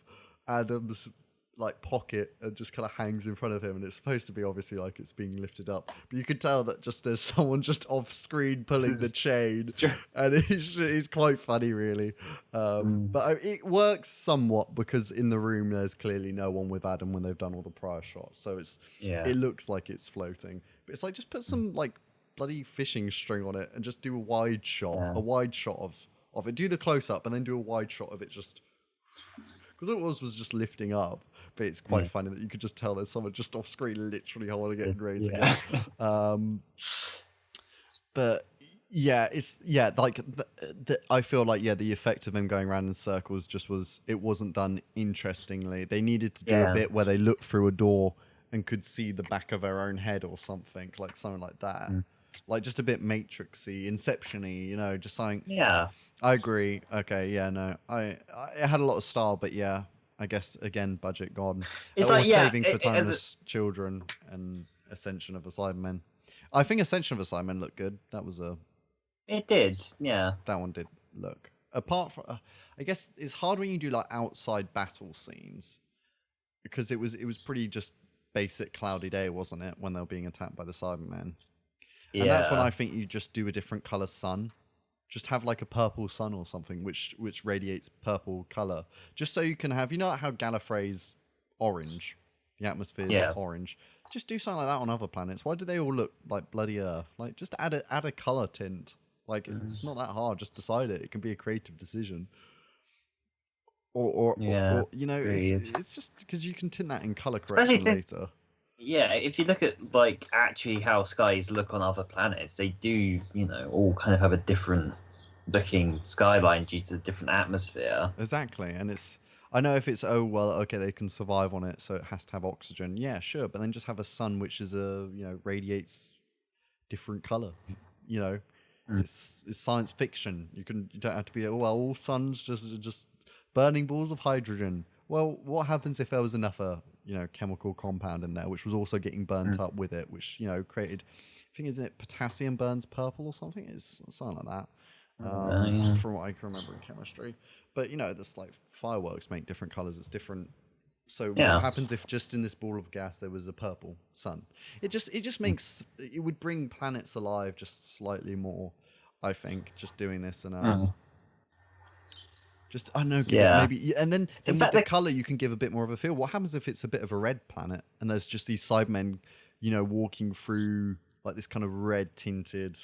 Adam's like pocket and just kind of hangs in front of him, and it's supposed to be obviously like it's being lifted up, but you could tell that just there's someone just off screen pulling the chain, and it's quite funny really. But it works somewhat because in the room there's clearly no one with Adam when they've done all the prior shots, so it looks like it's floating, but it's like just put some like bloody fishing string on it and just do a wide shot of it, do the close-up and then do a wide shot of it, just because all it was just lifting up. But it's quite funny that you could just tell there's someone just off screen literally holding it and raising it. But yeah, like I feel like the effect of them going around in circles it wasn't done interestingly. They needed to do a bit where they looked through a door and could see the back of their own head or something like that. Like just a bit Matrixy, Inception-y, just something. Yeah, I agree. Okay, yeah, no, it had a lot of style, but yeah, I guess again, budget gone. It's or saving for timeless children and Ascension of the Cybermen. I think Ascension of the Cybermen looked good. That was It did, yeah. That one did look. Apart from, I guess it's hard when you do like outside battle scenes, because it was pretty just basic cloudy day, wasn't it, when they were being attacked by the Cybermen? Yeah. And that's when I think you just do a different color sun. Just have like a purple sun or something which radiates purple color, just so you can have, how Gallifrey's orange, the atmosphere is orange. Just do something like that on other planets. Why do they all look like bloody Earth? Like just add a color tint. Like it's not that hard. Just decide it. It can be a creative decision. Or it's just because you can tint that in color correction later. Yeah, if you look at like actually how skies look on other planets, they do, all kind of have a different looking skyline due to the different atmosphere. Exactly, and I know if it's they can survive on it, so it has to have oxygen. Yeah, sure, but then just have a sun which is radiates different color. It's science fiction. You don't have to be all suns just burning balls of hydrogen. Well, what happens if there was another chemical compound in there which was also getting burnt up with it, which created, I think, isn't it potassium burns purple or something? It's something like that. From what I can remember in chemistry. But there's like fireworks make different colors. It's different So what Yeah. happens if just in this ball of gas there was a purple sun? It just makes it would bring planets alive just slightly more, I think, just doing this and just I don't know, give it Yeah. maybe and then In with fact, the they- color you can give a bit more of a feel. What happens if it's a bit of a red planet and there's just these Cybermen, walking through like this kind of red tinted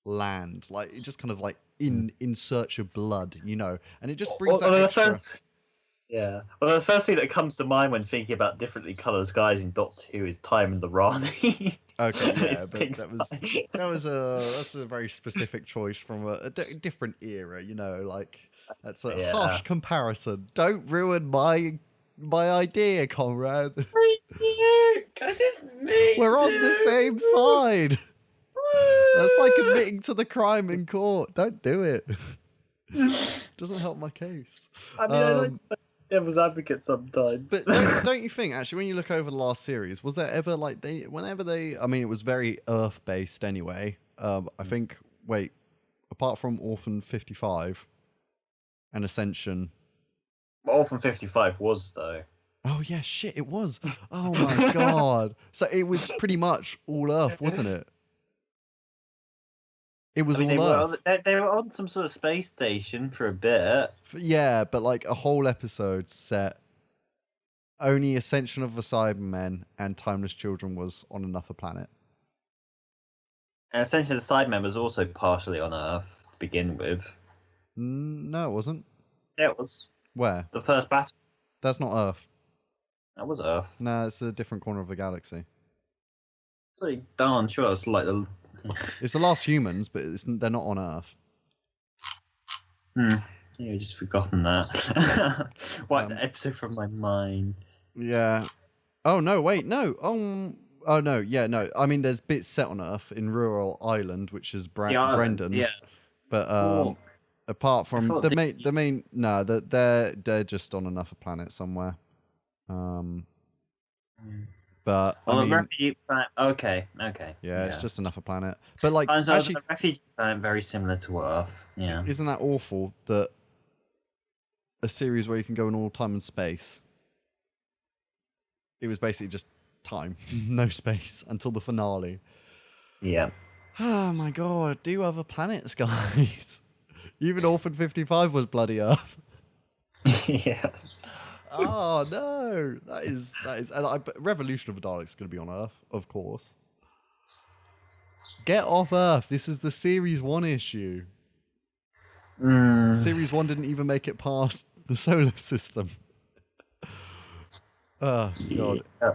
land, like it just kind of like in search of blood, and it just brings that although extra. Well, the first thing that comes to mind when thinking about differently coloured skies in Doctor Who is Time and the Rani. Okay, yeah, It's but pink that's a very specific choice from a different era, like that's a harsh comparison. Don't ruin my idea, Conrad. I didn't mean We're on the same side. That's like admitting to the crime in court. Don't do it. Doesn't help my case. I mean, I like devil's advocate sometimes. But don't you think, actually, when you look over the last series, was there ever like I mean, it was very Earth based anyway. I think. Wait, apart from Orphan 55 and Ascension. Orphan 55 was though. Oh yeah, shit, it was. Oh my god. So it was pretty much all Earth, wasn't it? It was all Earth. They were on some sort of space station for a bit. Yeah, but like a whole episode set. Only Ascension of the Cybermen and Timeless Children was on another planet. And essentially, the Sidemen was also partially on Earth to begin with. No, it wasn't. Yeah, it was. Where? The first battle. That's not Earth. That was Earth. No, it's a different corner of the galaxy. Pretty darn sure it's like the. It's the last humans, but they're not on Earth. Yeah, just forgotten that. What episode from my mind? Yeah. Oh no! Wait, no. Oh no. Yeah, no. I mean, there's bits set on Earth in rural Island, which is Brendan. Yeah. But apart from the main, no, they're just on another planet somewhere. But I mean, refugee planet. Okay. Yeah, it's just another planet. But like, actually, the refugee planet very similar to Earth. Yeah. Isn't that awful that a series where you can go in all time and space? It was basically just time, no space until the finale. Yeah. Oh my god, do other planets, guys. Even Orphan 55 was bloody Earth. Yeah. Oh no, that is, and Revolution of the Daleks is going to be on Earth, of course. Get off Earth. This is the Series 1 issue. Series 1 didn't even make it past the solar system. Oh god. Yeah.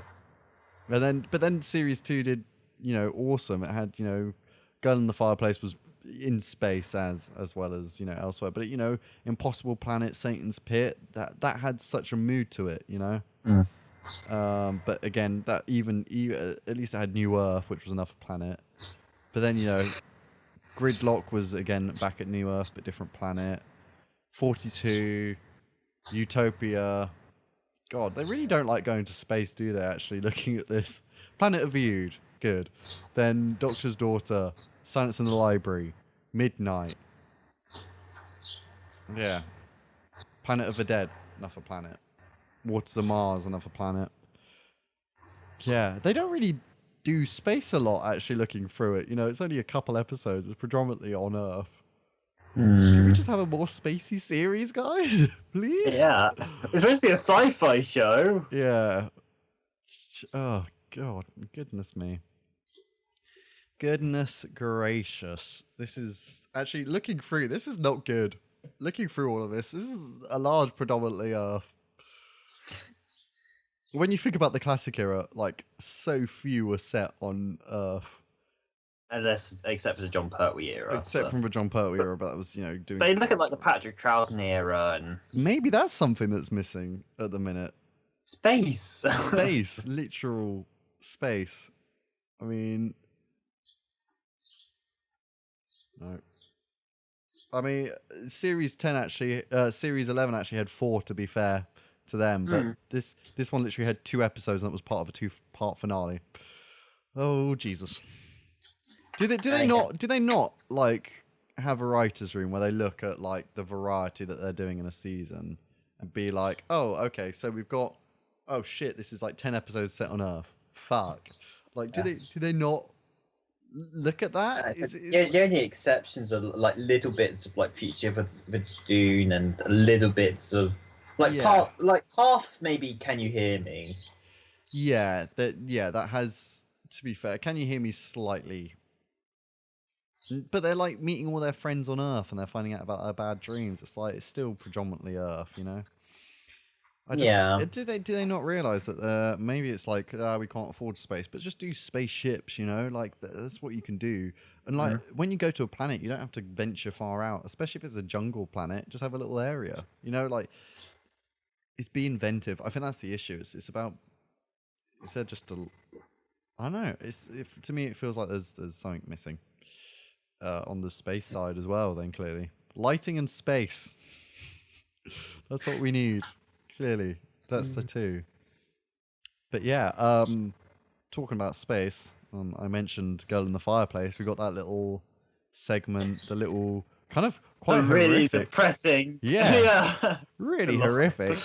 But then Series 2 did, awesome. It had, Gun in the Fireplace was in space as well as, elsewhere. But, Impossible Planet, Satan's Pit, that had such a mood to it, But again, that even at least it had New Earth, which was another planet. But then, Gridlock was again back at New Earth, but different planet. 42, Utopia. God, they really don't like going to space, do they, actually, looking at this? Planet of the Ood, good. Then Doctor's Daughter, Silence in the Library, Midnight. Yeah. Planet of the Dead, another planet. Waters of Mars, another planet. Yeah, they don't really do space a lot, actually, looking through it. It's only a couple episodes. It's predominantly on Earth. Can we just have a more spacey series, guys? Please? Yeah. It's supposed to be a sci-fi show. Yeah. Oh, God. Goodness me. Goodness gracious. This is... Actually, looking through, this is not good. Looking through all of this is a large predominantly Earth. When you think about the classic era, like, so few were set on Earth. Except for the John Pertwee era. Except from the John Pertwee era, but that was, doing... But you look at, like, the Patrick Troughton era and... Maybe that's something that's missing at the minute. Space. Space. Literal space. I mean... No. I mean, Series 10 actually... Series 11 actually had 4, to be fair to them. But this one literally had 2 episodes and it was part of a 2-part finale. Oh, Jesus. Do they not like have a writer's room where they look at like the variety that they're doing in a season and be like, oh, okay, so we've got oh shit, this is like 10 episodes set on Earth. Fuck. Like, do they not look at that? The only exceptions are like little bits of like Future with Dune and little bits of like half maybe Can You Hear Me? Yeah, that has, to be fair, Can You Hear Me slightly. But they're like meeting all their friends on Earth and they're finding out about their bad dreams. It's like, it's still predominantly Earth, you know? Do they not realize that maybe it's like, we can't afford space, but just do spaceships, you know? Like, that's what you can do. And like, when you go to a planet, you don't have to venture far out, especially if it's a jungle planet. Just have a little area, you know? Like, it's be inventive. I think that's the issue. It's about, is there just a, I don't know. To me, it feels like there's something missing. On the space side as well, then clearly. Lighting and space. That's what we need. Clearly. That's the two. But yeah, talking about space, I mentioned Girl in the Fireplace. We got that little segment, the little kind of quite really horrific. Depressing. Yeah. Really horrific.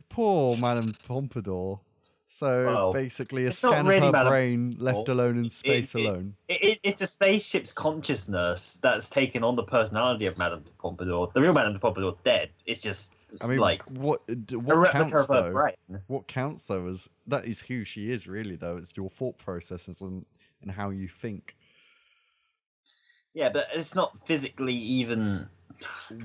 Poor Madame Pompadour. So basically a scan of her brain left alone in space alone. It's a spaceship's consciousness that's taken on the personality of Madame Pompadour. The real Madame Pompadour's dead. It's just, I mean, like, what counts though? Brain. What counts though is that is who she is really though. It's your thought processes and how you think. Yeah, but it's not physically even.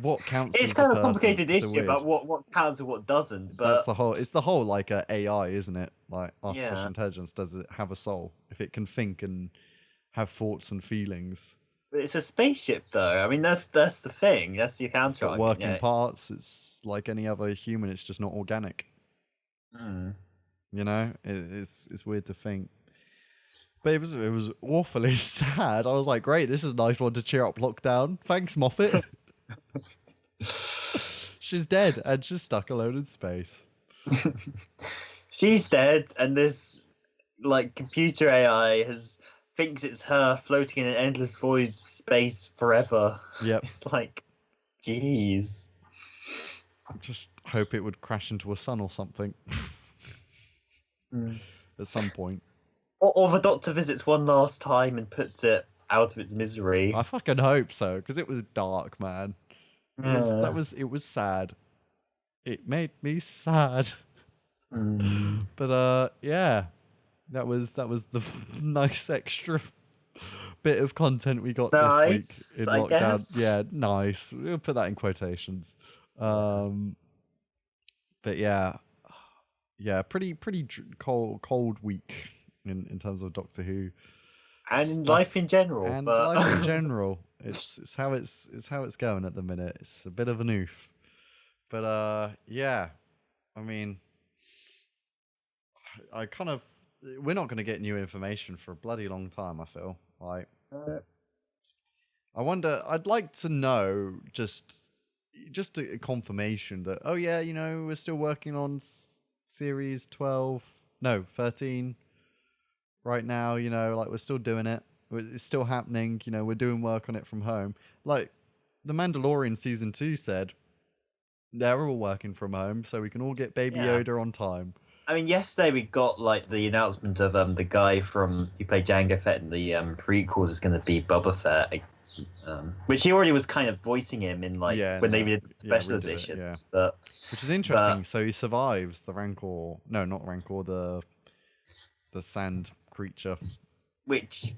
What counts? It's kind of a complicated issue about what counts and what doesn't. But that's the whole. It's the whole like AI, isn't it? Like artificial intelligence. Does it have a soul? If it can think and have thoughts and feelings. But it's a spaceship, though. I mean, that's the thing. That's the counter. It's got working parts. It's like any other human. It's just not organic. You know, it's weird to think. But it was awfully sad. I was like, great, this is a nice one to cheer up lockdown. Thanks, Moffat. She's dead and she's stuck alone in space. She's dead, and this like computer AI thinks it's her floating in an endless void of space forever. Yep. It's like, jeez. Just hope it would crash into a sun or something. At some point. Or the Doctor visits one last time and puts it out of its misery. I fucking hope so, because it was dark, man. It was sad. It made me sad. But yeah, that was the nice extra bit of content we got this week in lockdown. Guess. Yeah, nice. We'll put that in quotations. But yeah, pretty cold week in terms of Doctor Who and stuff. Life in general. And life in general, it's how it's going at the minute. It's a bit of an oof, but yeah, I mean, I kind of we're not going to get new information for a bloody long time. I feel like I wonder. I'd like to know just a confirmation that we're still working on series 13 right now, like we're still doing it. It's still happening, we're doing work on it from home. Like The Mandalorian season 2 said, they're all working from home, so we can all get Baby Yoda on time. I mean, yesterday we got like the announcement of the guy who played Jango Fett in the prequels is going to be Boba Fett, which he already was kind of voicing him in when they did special editions. But which is interesting. So he survives the Rancor. No, not Rancor. The sand creature. Which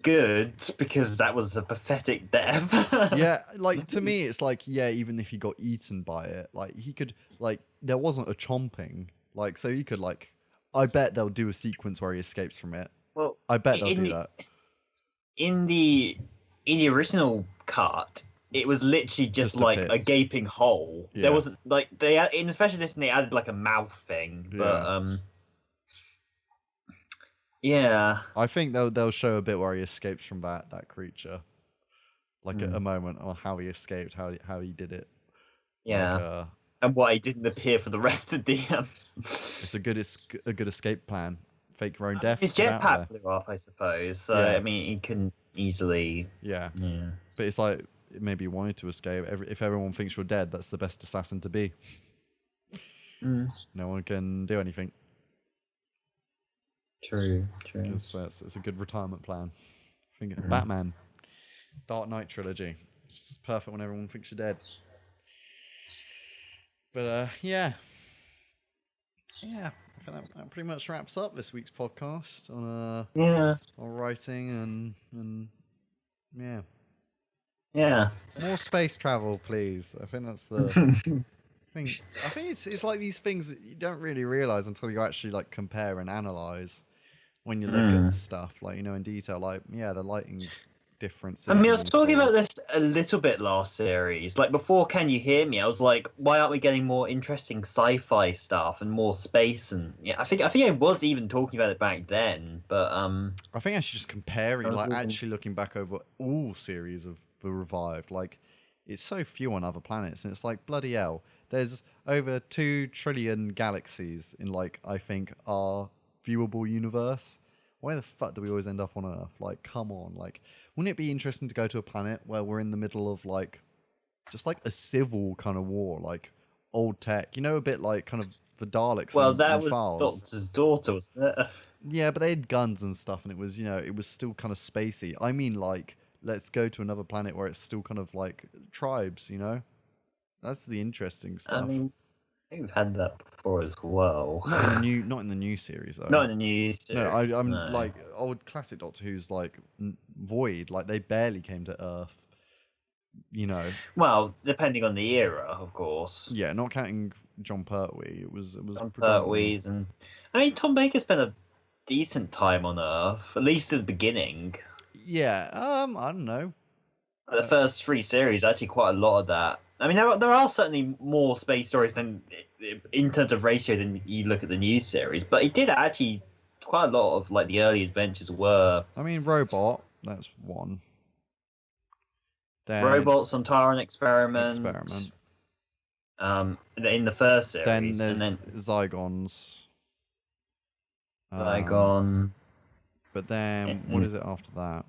good, because that was a pathetic death. Yeah, like to me, it's like even if he got eaten by it, like he could there wasn't a chomping. Like, so you could I bet they'll do a sequence where he escapes from it. Well, I bet they'll do that. In the original cut, it was literally just like a gaping hole. Yeah. There wasn't in the special edition they added like a mouth thing, but yeah. I think they'll show a bit where he escapes from that creature, like a moment on how he escaped, how he did it. Yeah. And why he didn't appear for the rest of the. It's a good escape plan. Fake your own death. His jetpack blew off, I suppose. So I mean, he can easily. Yeah. But it's like maybe he wanted to escape. If everyone thinks you're dead, that's the best assassin to be. No one can do anything. True. It's a good retirement plan. I think Batman, Dark Knight trilogy. It's perfect when everyone thinks you're dead. But yeah. I think that pretty much wraps up this week's podcast on writing and more space travel, please. I think that's the thing. I think it's like these things that you don't really realize until you actually like compare and analyze when you look at stuff, like, in detail, like the lighting differences. I mean, I was talking about this a little bit last series. Like, before Can You Hear Me, I was like, why aren't we getting more interesting sci-fi stuff and more space? And I think I was even talking about it back then. But I think actually just comparing, like, actually looking back over all series of the Revived, like, it's so few on other planets, and it's like, bloody hell, there's over 2 trillion galaxies in, like, I think our viewable universe. Why the fuck do we always end up on Earth? Like, come on. Like, wouldn't it be interesting to go to a planet where we're in the middle of, like, just like a civil kind of war, like old tech, a bit like kind of the Daleks. Well, that and was Files. Doctor's daughter, wasn't it? Yeah, but they had guns and stuff, and it was, it was still kind of spacey. I mean, like, let's go to another planet where it's still kind of like tribes, That's the interesting stuff. I mean, I think we've had that before as well. Not in the new series though. Not in the new series. No, I'm like old classic Doctor Who's like Void. Like, they barely came to Earth. Well, depending on the era, of course. Yeah, not counting John Pertwee. It was John Pertwee's, and I mean, Tom Baker spent a decent time on Earth, at least at the beginning. Yeah, I don't know. The first 3 series, actually, quite a lot of that. I mean, there are certainly more space stories than, in terms of ratio, than you look at the new series. But it did actually, quite a lot of like the early adventures were. I mean, Robot. That's one. Then Robots on Taran Experiment. In the first series. Then there's Zygons. Zygon. But then what is it after that?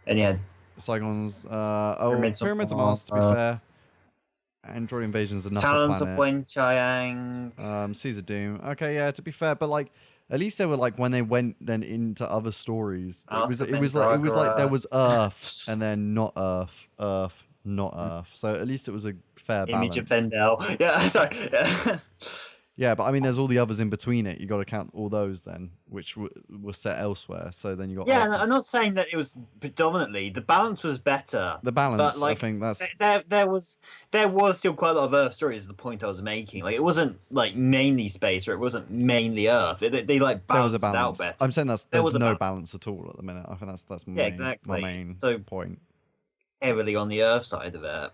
And you had Zygons. Pyramids of Mars, to be fair. Android Invasion's enough Talons planet. of Wen Chiang. Caesar Doom. Okay, yeah, to be fair, but like, at least they were like, when they went then into other stories, it was like there was Earth and then not Earth, not Earth. So at least it was a fair balance. Image of Fendel. Yeah, sorry. Yeah, but I mean, there's all the others in between it. You got to count all those then, which were set elsewhere. So then you got. Yeah, I'm not saying that it was predominantly. The balance was better. The balance, but, like, I think that's there was still quite a lot of Earth stories. Is the point I was making. Like, it wasn't like mainly space, or it wasn't mainly Earth. They like balanced it out better. I'm saying there's no balance at all at the minute. I think that's my main point. Heavily on the Earth side of it.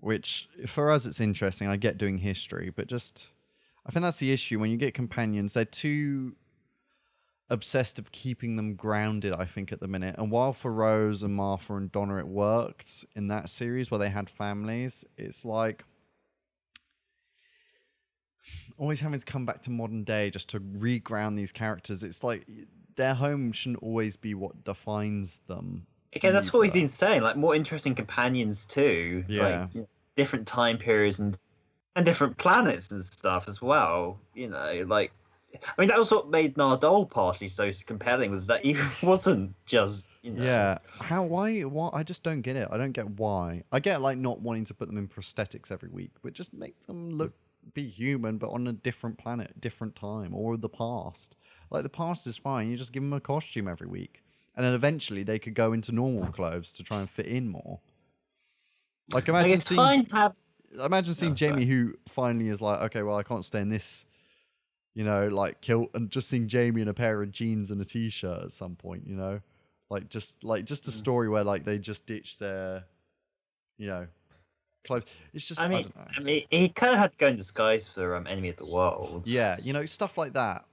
Which for us, it's interesting. I get doing history, but just. I think that's the issue. When you get companions, they're too obsessed of keeping them grounded, I think, at the minute. And while for Rose and Martha and Donna it worked in that series where they had families, it's like always having to come back to modern day just to reground these characters. It's like their home shouldn't always be what defines them. Okay, that's what we've been saying. Like, more interesting companions too. Yeah. Like, different time periods and different planets and stuff as well. Like, I mean, that was what made Nardole partially so compelling, was that he wasn't just, Yeah. Why? I just don't get it. I don't get why. I get, like, not wanting to put them in prosthetics every week, but just make them be human, but on a different planet, different time, or the past. Like, the past is fine. You just give them a costume every week. And then eventually they could go into normal clothes to try and fit in more. Like, imagine seeing Jamie, who finally is like, okay, well, I can't stay in this, like, kilt, and just seeing Jamie in a pair of jeans and a t-shirt at some point, like just a story where, like, they just ditch their, clothes. It's just, I don't know. I mean, he kind of had to go in disguise for Enemy of the World. Yeah, stuff like that.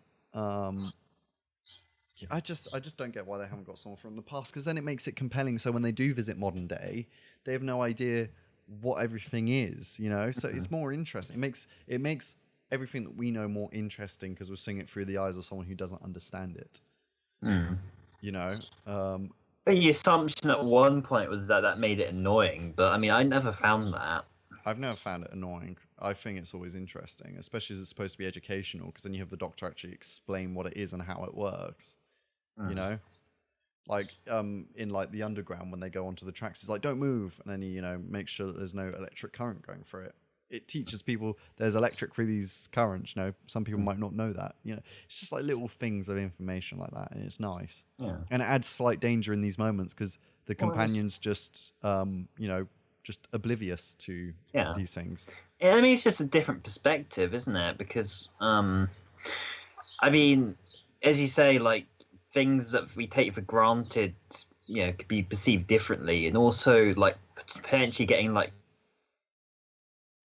I just don't get why they haven't got someone from the past, because then it makes it compelling. So when they do visit modern day, they have no idea what everything is, so it's more interesting. It makes everything that we know more interesting because we're seeing it through the eyes of someone who doesn't understand it. But the assumption at one point was that made it annoying, but I mean, I never found that. I've never found it annoying. I think it's always interesting, especially as it's supposed to be educational, because then you have the Doctor actually explain what it is and how it works. You know, like in like the underground when they go onto the tracks, it's like don't move, and then he makes sure that there's no electric current going through it. It teaches people there's electric through these currents. Some people might not know that. It's just like little things of information like that, and it's nice. Yeah. And it adds slight danger in these moments because the companions just just oblivious to these things. Yeah, I mean, it's just a different perspective, isn't it? Because, I mean, as you say, like, things that we take for granted, could be perceived differently. And also, like, potentially getting, like,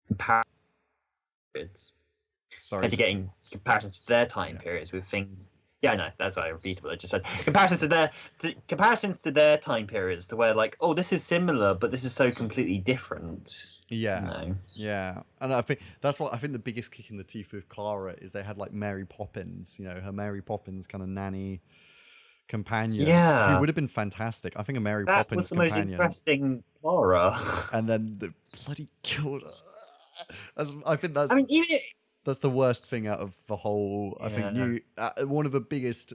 comparisons. Potentially getting comparisons to their time periods with things. Yeah, I know. That's why I repeated what I just said. Comparisons to their time periods, to where like, oh, this is similar, but this is so completely different. Yeah, yeah, and I think that's what I think the biggest kick in the teeth with Clara is they had like Mary Poppins, her Mary Poppins kind of nanny companion. Yeah, who would have been fantastic. I think a Mary Poppins was the companion. most interesting Clara. And then the bloody killed her. I think that's. I mean, even. That's the worst thing out of the whole. I think one of the biggest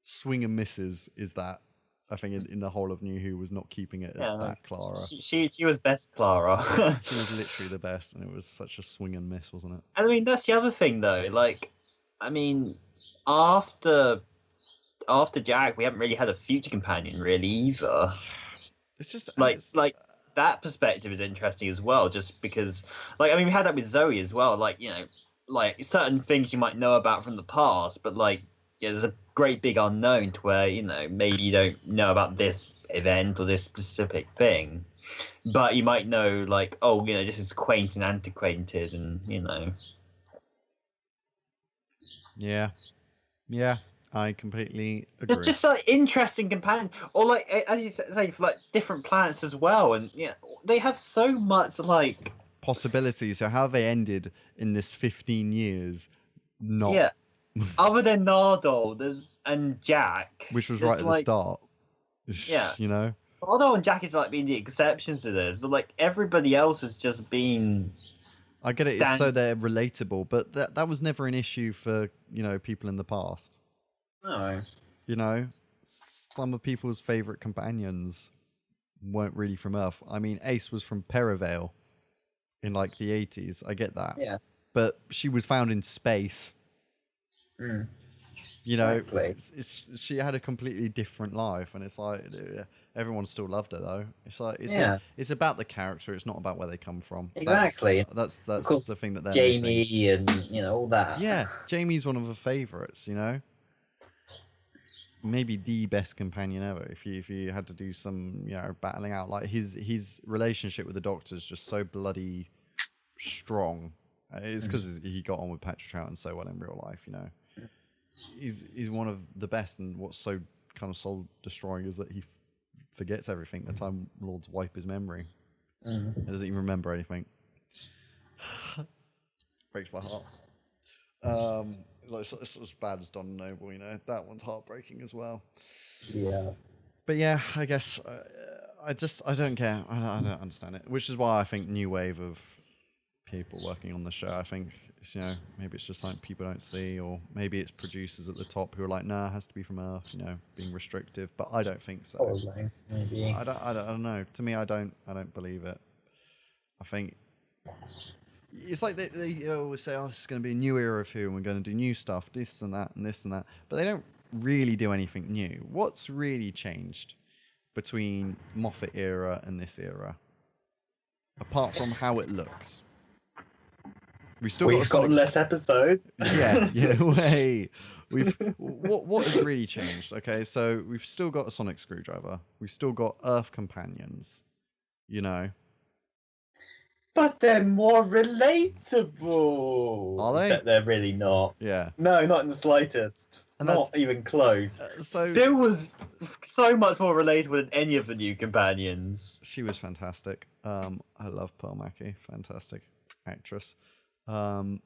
swing and misses is that. I think in the whole of New Who was not keeping it as that Clara. She was best Clara. She was literally the best, and it was such a swing and miss, wasn't it? I mean, that's the other thing, though. Like, I mean, after Jack, we haven't really had a future companion, really, either. It's just like that perspective is interesting as well, just because, like, I mean, we had that with Zoe as well. Like, like certain things you might know about from the past, but like, there's a great big unknown to where maybe you don't know about this event or this specific thing, but you might know like, oh, this is quaint and antiquated, and yeah, I completely agree. It's just like interesting companion, or like as you say, like different planets as well, and they have so much like possibilities. So how they ended in this 15 years, not other than Nardole, and Jack, which was right at the start. Yeah, Nardole and Jack is like being the exceptions to this, but like everybody else has just been. I get it. It's so they're relatable, but that was never an issue for people in the past. No. Some of people's favorite companions weren't really from Earth. I mean, Ace was from Perivale in like the 80s. I get that. Yeah. But she was found in space. Exactly. She had a completely different life, and it's like everyone still loved her though. It's like it's about the character. It's not about where they come from. Exactly. That's the thing that they're Jamie missing. And all that. Yeah, Jamie's one of the favorites. Maybe the best companion ever. If you had to do some battling out, like his relationship with the Doctor is just so bloody strong. It's because he got on with Patrick Troughton so well in real life. He's one of the best, and what's so kind of soul destroying is that he forgets everything. The Time Lords wipe his memory. He doesn't even remember anything. Breaks my heart. It's as bad as Don Noble, that one's heartbreaking as well. Yeah. But yeah, I guess I don't care. I don't understand it, which is why I think new wave of people working on the show. I think it's, maybe it's just something people don't see, or maybe it's producers at the top who are like, nah, it has to be from Earth, being restrictive. But I don't think so. Probably, maybe. I don't know. To me, I don't believe it. I think it's like they always say, oh, this is going to be a new era of Who, and we're going to do new stuff, this and that, and this and that. But they don't really do anything new. What's really changed between Moffat era and this era, apart from how it looks? We've got less episodes. Yeah. Way. What has really changed? Okay, so we've still got a sonic screwdriver. We've still got Earth companions. But they're more relatable. Are they? They're really not. Yeah. No, not in the slightest. And not even close. Bill was so much more relatable than any of the new companions. She was fantastic. I love Pearl Mackie. Fantastic actress. But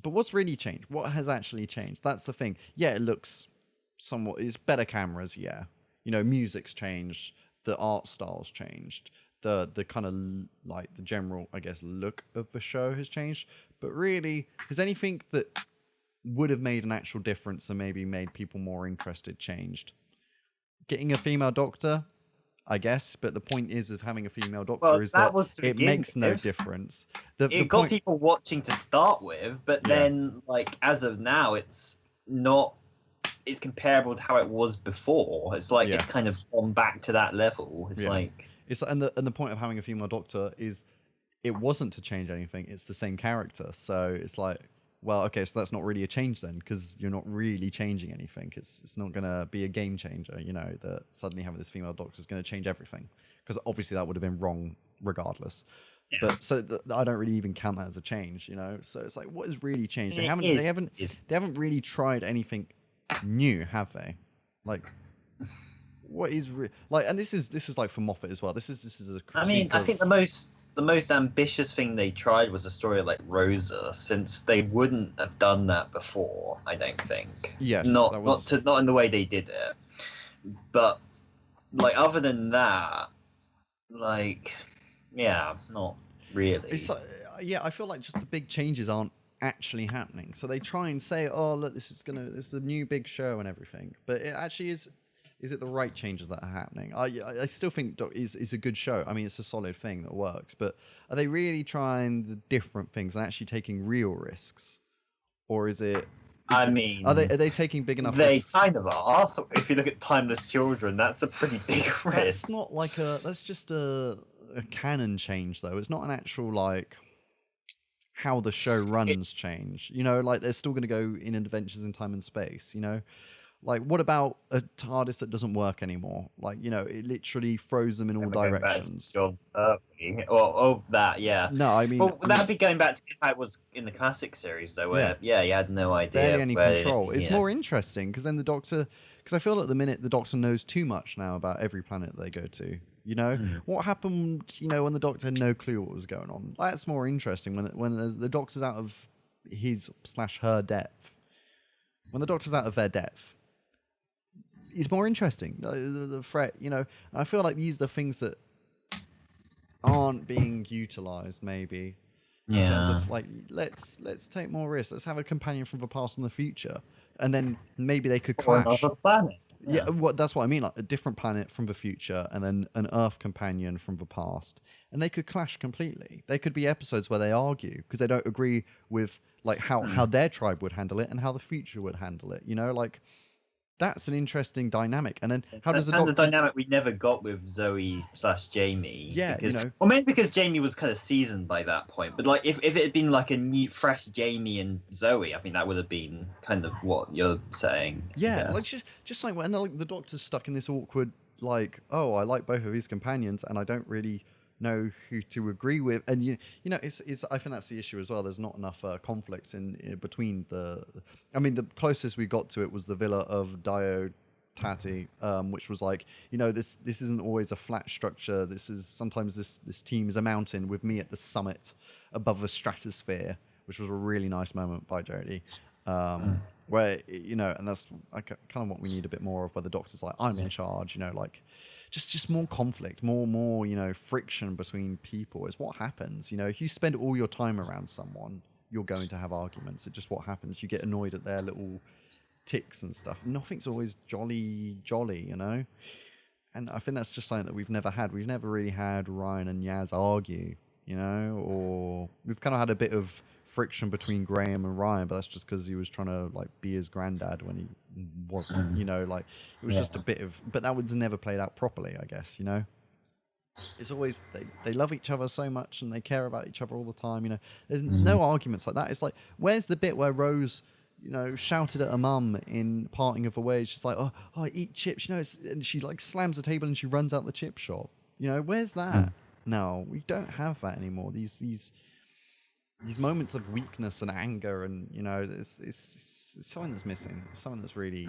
what's really changed? What has actually changed? That's the thing. Yeah, it looks somewhat. It's better cameras. Yeah, music's changed. The art style's changed. the kind of like the general, I guess, look of the show has changed. But really, is anything that would have made an actual difference and maybe made people more interested changed? Getting a female doctor, I guess, but the point is of having a female doctor is that it makes no difference. It got people watching to start with, but then, like, as of now, it's not. It's comparable to how it was before. It's like it's kind of gone back to that level. It's like and the point of having a female doctor is it wasn't to change anything. It's the same character, so it's like, well, okay, so that's not really a change then, because you're not really changing anything. It's not going to be a game changer, you know, that suddenly having this female doctor is going to change everything, because obviously that would have been wrong regardless. Yeah. But so I don't really even count that as a change, you know. So it's like, what has really changed? They haven't really tried anything new, have they? Like, what is like? And this is like for Moffat as well. This is a critique. I think the most ambitious thing they tried was a story like Rosa, since they wouldn't have done that before. I don't think. Yes, not in the way they did it. But like, other than that, like, not really. It's I feel like just the big changes aren't actually happening. So they try and say, oh look, this is a new big show and everything, but it actually is it the right changes that are happening? I still think is a good show. I mean, it's a solid thing that works, but are they really trying the different things and actually taking real risks, or is it? Are they taking big enough risks? They kind of are. If you look at Timeless Children, that's a pretty big risk. That's not like that's just a canon change though. It's not an actual like how the show runs change. You know, like they're still going to go in adventures in time and space, you know? Like, what about a TARDIS that doesn't work anymore? Like, you know, it literally throws them in all directions. That, yeah. No, I mean... Well, that'd be going back to how it was in the classic series, though, where, you had no idea. Barely any control. It's more interesting, because then the Doctor... Because I feel at the minute the Doctor knows too much now about every planet they go to. You know? What happened, you know, when the Doctor had no clue what was going on? That's more interesting when the Doctor's out of his/her depth. When the Doctor's out of their depth. It's more interesting, the threat, you know. I feel like these are the things that aren't being utilized, maybe, in terms of like, let's take more risks. Let's have a companion from the past and the future, and then maybe they could clash. Or another planet. Yeah, that's what I mean. Like a different planet from the future, and then an Earth companion from the past, and they could clash completely. There could be episodes where they argue because they don't agree with like how their tribe would handle it and how the future would handle it. You know, like. That's an interesting dynamic. And then how does the Doctor... the dynamic we never got with Zoe/Jamie. Yeah, because, you know. Well, maybe because Jamie was kind of seasoned by that point. But like, if it had been like a new, fresh Jamie and Zoe, I think that would have been kind of what you're saying. Yeah, like just like when the Doctor's stuck in this awkward, like, oh, I like both of his companions and I don't really know who to agree with, and you know it's I think that's the issue as well. There's not enough conflict in between I mean, the closest we got to it was the villa of Diotati, which was like, you know, this isn't always a flat structure. Sometimes this team is a mountain with me at the summit above the stratosphere, which was a really nice moment by Jodie. Where, you know, and that's like kind of what we need a bit more of, where the Doctor's like, I'm in charge, you know, like just more conflict, more, you know, friction between people is what happens. You know, if you spend all your time around someone, you're going to have arguments. It's just what happens. You get annoyed at their little ticks and stuff. Nothing's always jolly, you know? And I think that's just something that we've never had. We've never really had Ryan and Yaz argue, you know, or we've kind of had a bit of friction between Graham and Ryan, but that's just because he was trying to like be his granddad when he wasn't, you know, like it was just a bit of, but that was never played out properly, I guess, you know. It's always they love each other so much and they care about each other all the time, you know. There's no arguments like that. It's like, where's the bit where Rose, you know, shouted at her mum in Parting of the Ways? She's like, oh, I eat chips, you know, and she like slams the table and she runs out the chip shop. You know, where's that? No, we don't have that anymore. These moments of weakness and anger, and you know, it's something that's missing. It's something that's really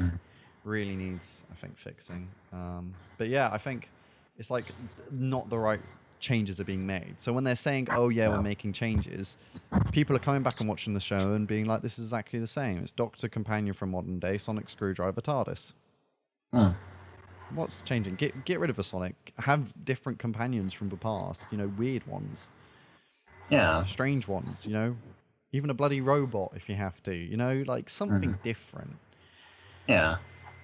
needs, I think, fixing. But yeah, I think it's like not the right changes are being made. So when they're saying, "Oh yeah, we're making changes," people are coming back and watching the show and being like, "This is exactly the same. It's Doctor Companion from modern day, Sonic Screwdriver TARDIS." What's changing? Get rid of a Sonic. Have different companions from the past. You know, weird ones. Yeah. Strange ones. You know, even a bloody robot if you have to. You know, like something different. Yeah.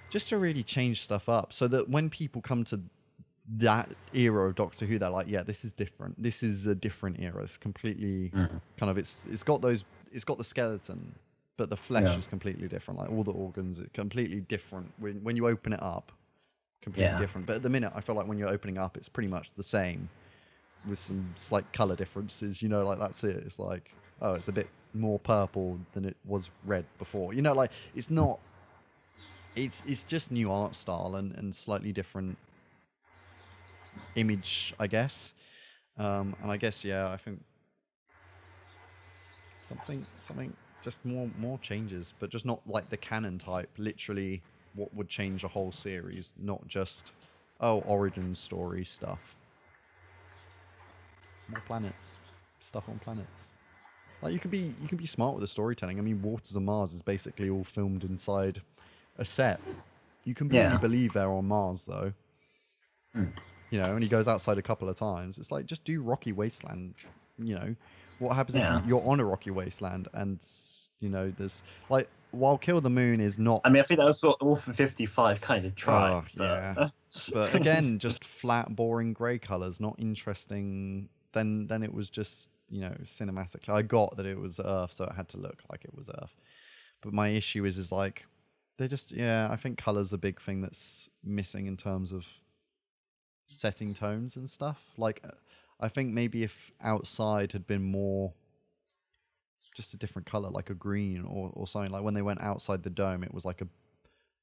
Just to really change stuff up, so that when people come to that era of Doctor Who, they're like, yeah, this is different. This is a different era. It's completely kind of it's got the skeleton, but the flesh is completely different. Like all the organs, it's completely different when you open it up. Completely different. But at the minute, I feel like when you're opening up, it's pretty much the same, with some slight color differences. You know, like that's it. It's like, oh, it's a bit more purple than it was red before. You know, like it's not. It's just new art style and slightly different image, I guess. And I guess I think something just more changes, but just not like the canon type. Literally, what would change a whole series, not just origin story stuff. More planets, stuff on planets. Like you can be smart with the storytelling. I mean, Waters of Mars is basically all filmed inside a set. You completely believe they're on Mars, though. You know, and he goes outside a couple of times. It's like, just do Rocky Wasteland. You know, what happens if you're on a Rocky Wasteland and, you know, there's like, while Kill the Moon is not. I mean, I think that was what Orphan 55 kind of tried. But again, just flat, boring grey colours, not interesting. Then it was just, you know, cinematically. I got that it was Earth, so it had to look like it was Earth. But my issue is like, they just, I think colour's a big thing that's missing in terms of setting tones and stuff. Like, I think maybe if outside had been more just a different colour, like a green or something, like when they went outside the dome, it was like a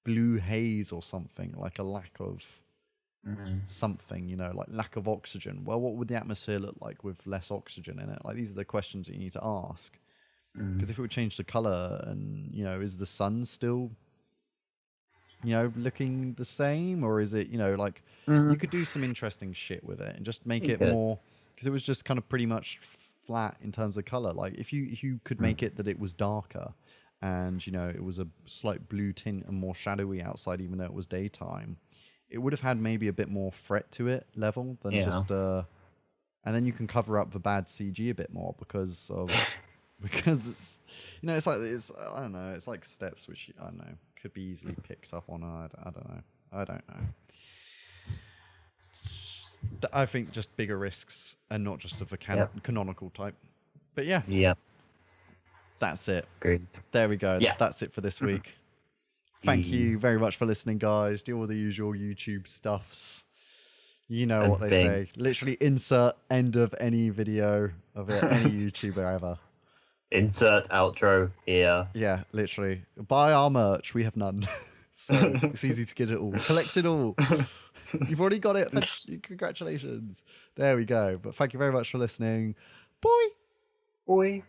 blue haze or something, like a lack of something, you know, like lack of oxygen. Well, what would the atmosphere look like with less oxygen in it? Like, these are the questions that you need to ask. Because if it would change the colour and, you know, is the sun still, you know, looking the same, or is it, you know, like you could do some interesting shit with it and just make it more, because it was just kind of pretty much flat in terms of color. Like if you could make it that it was darker and, you know, it was a slight blue tint and more shadowy outside, even though it was daytime, it would have had maybe a bit more threat to it level than just and then you can cover up the bad CG a bit more because it's, you know, it's like, I don't know, it's like steps which, I don't know, could be easily picked up on. I don't know. I think just bigger risks and not just of the canonical type. But that's it. Good. There we go. That's it for this week. Thank you very much for listening, guys. Do all the usual YouTube stuffs. You know what they say. Literally insert end of any video of it, any YouTuber ever. Insert outro here. Yeah, literally. Buy our merch. We have none. So it's easy to get it all. Collect it all. You've already got it. Congratulations. There we go. But thank you very much for listening. Bye. Bye.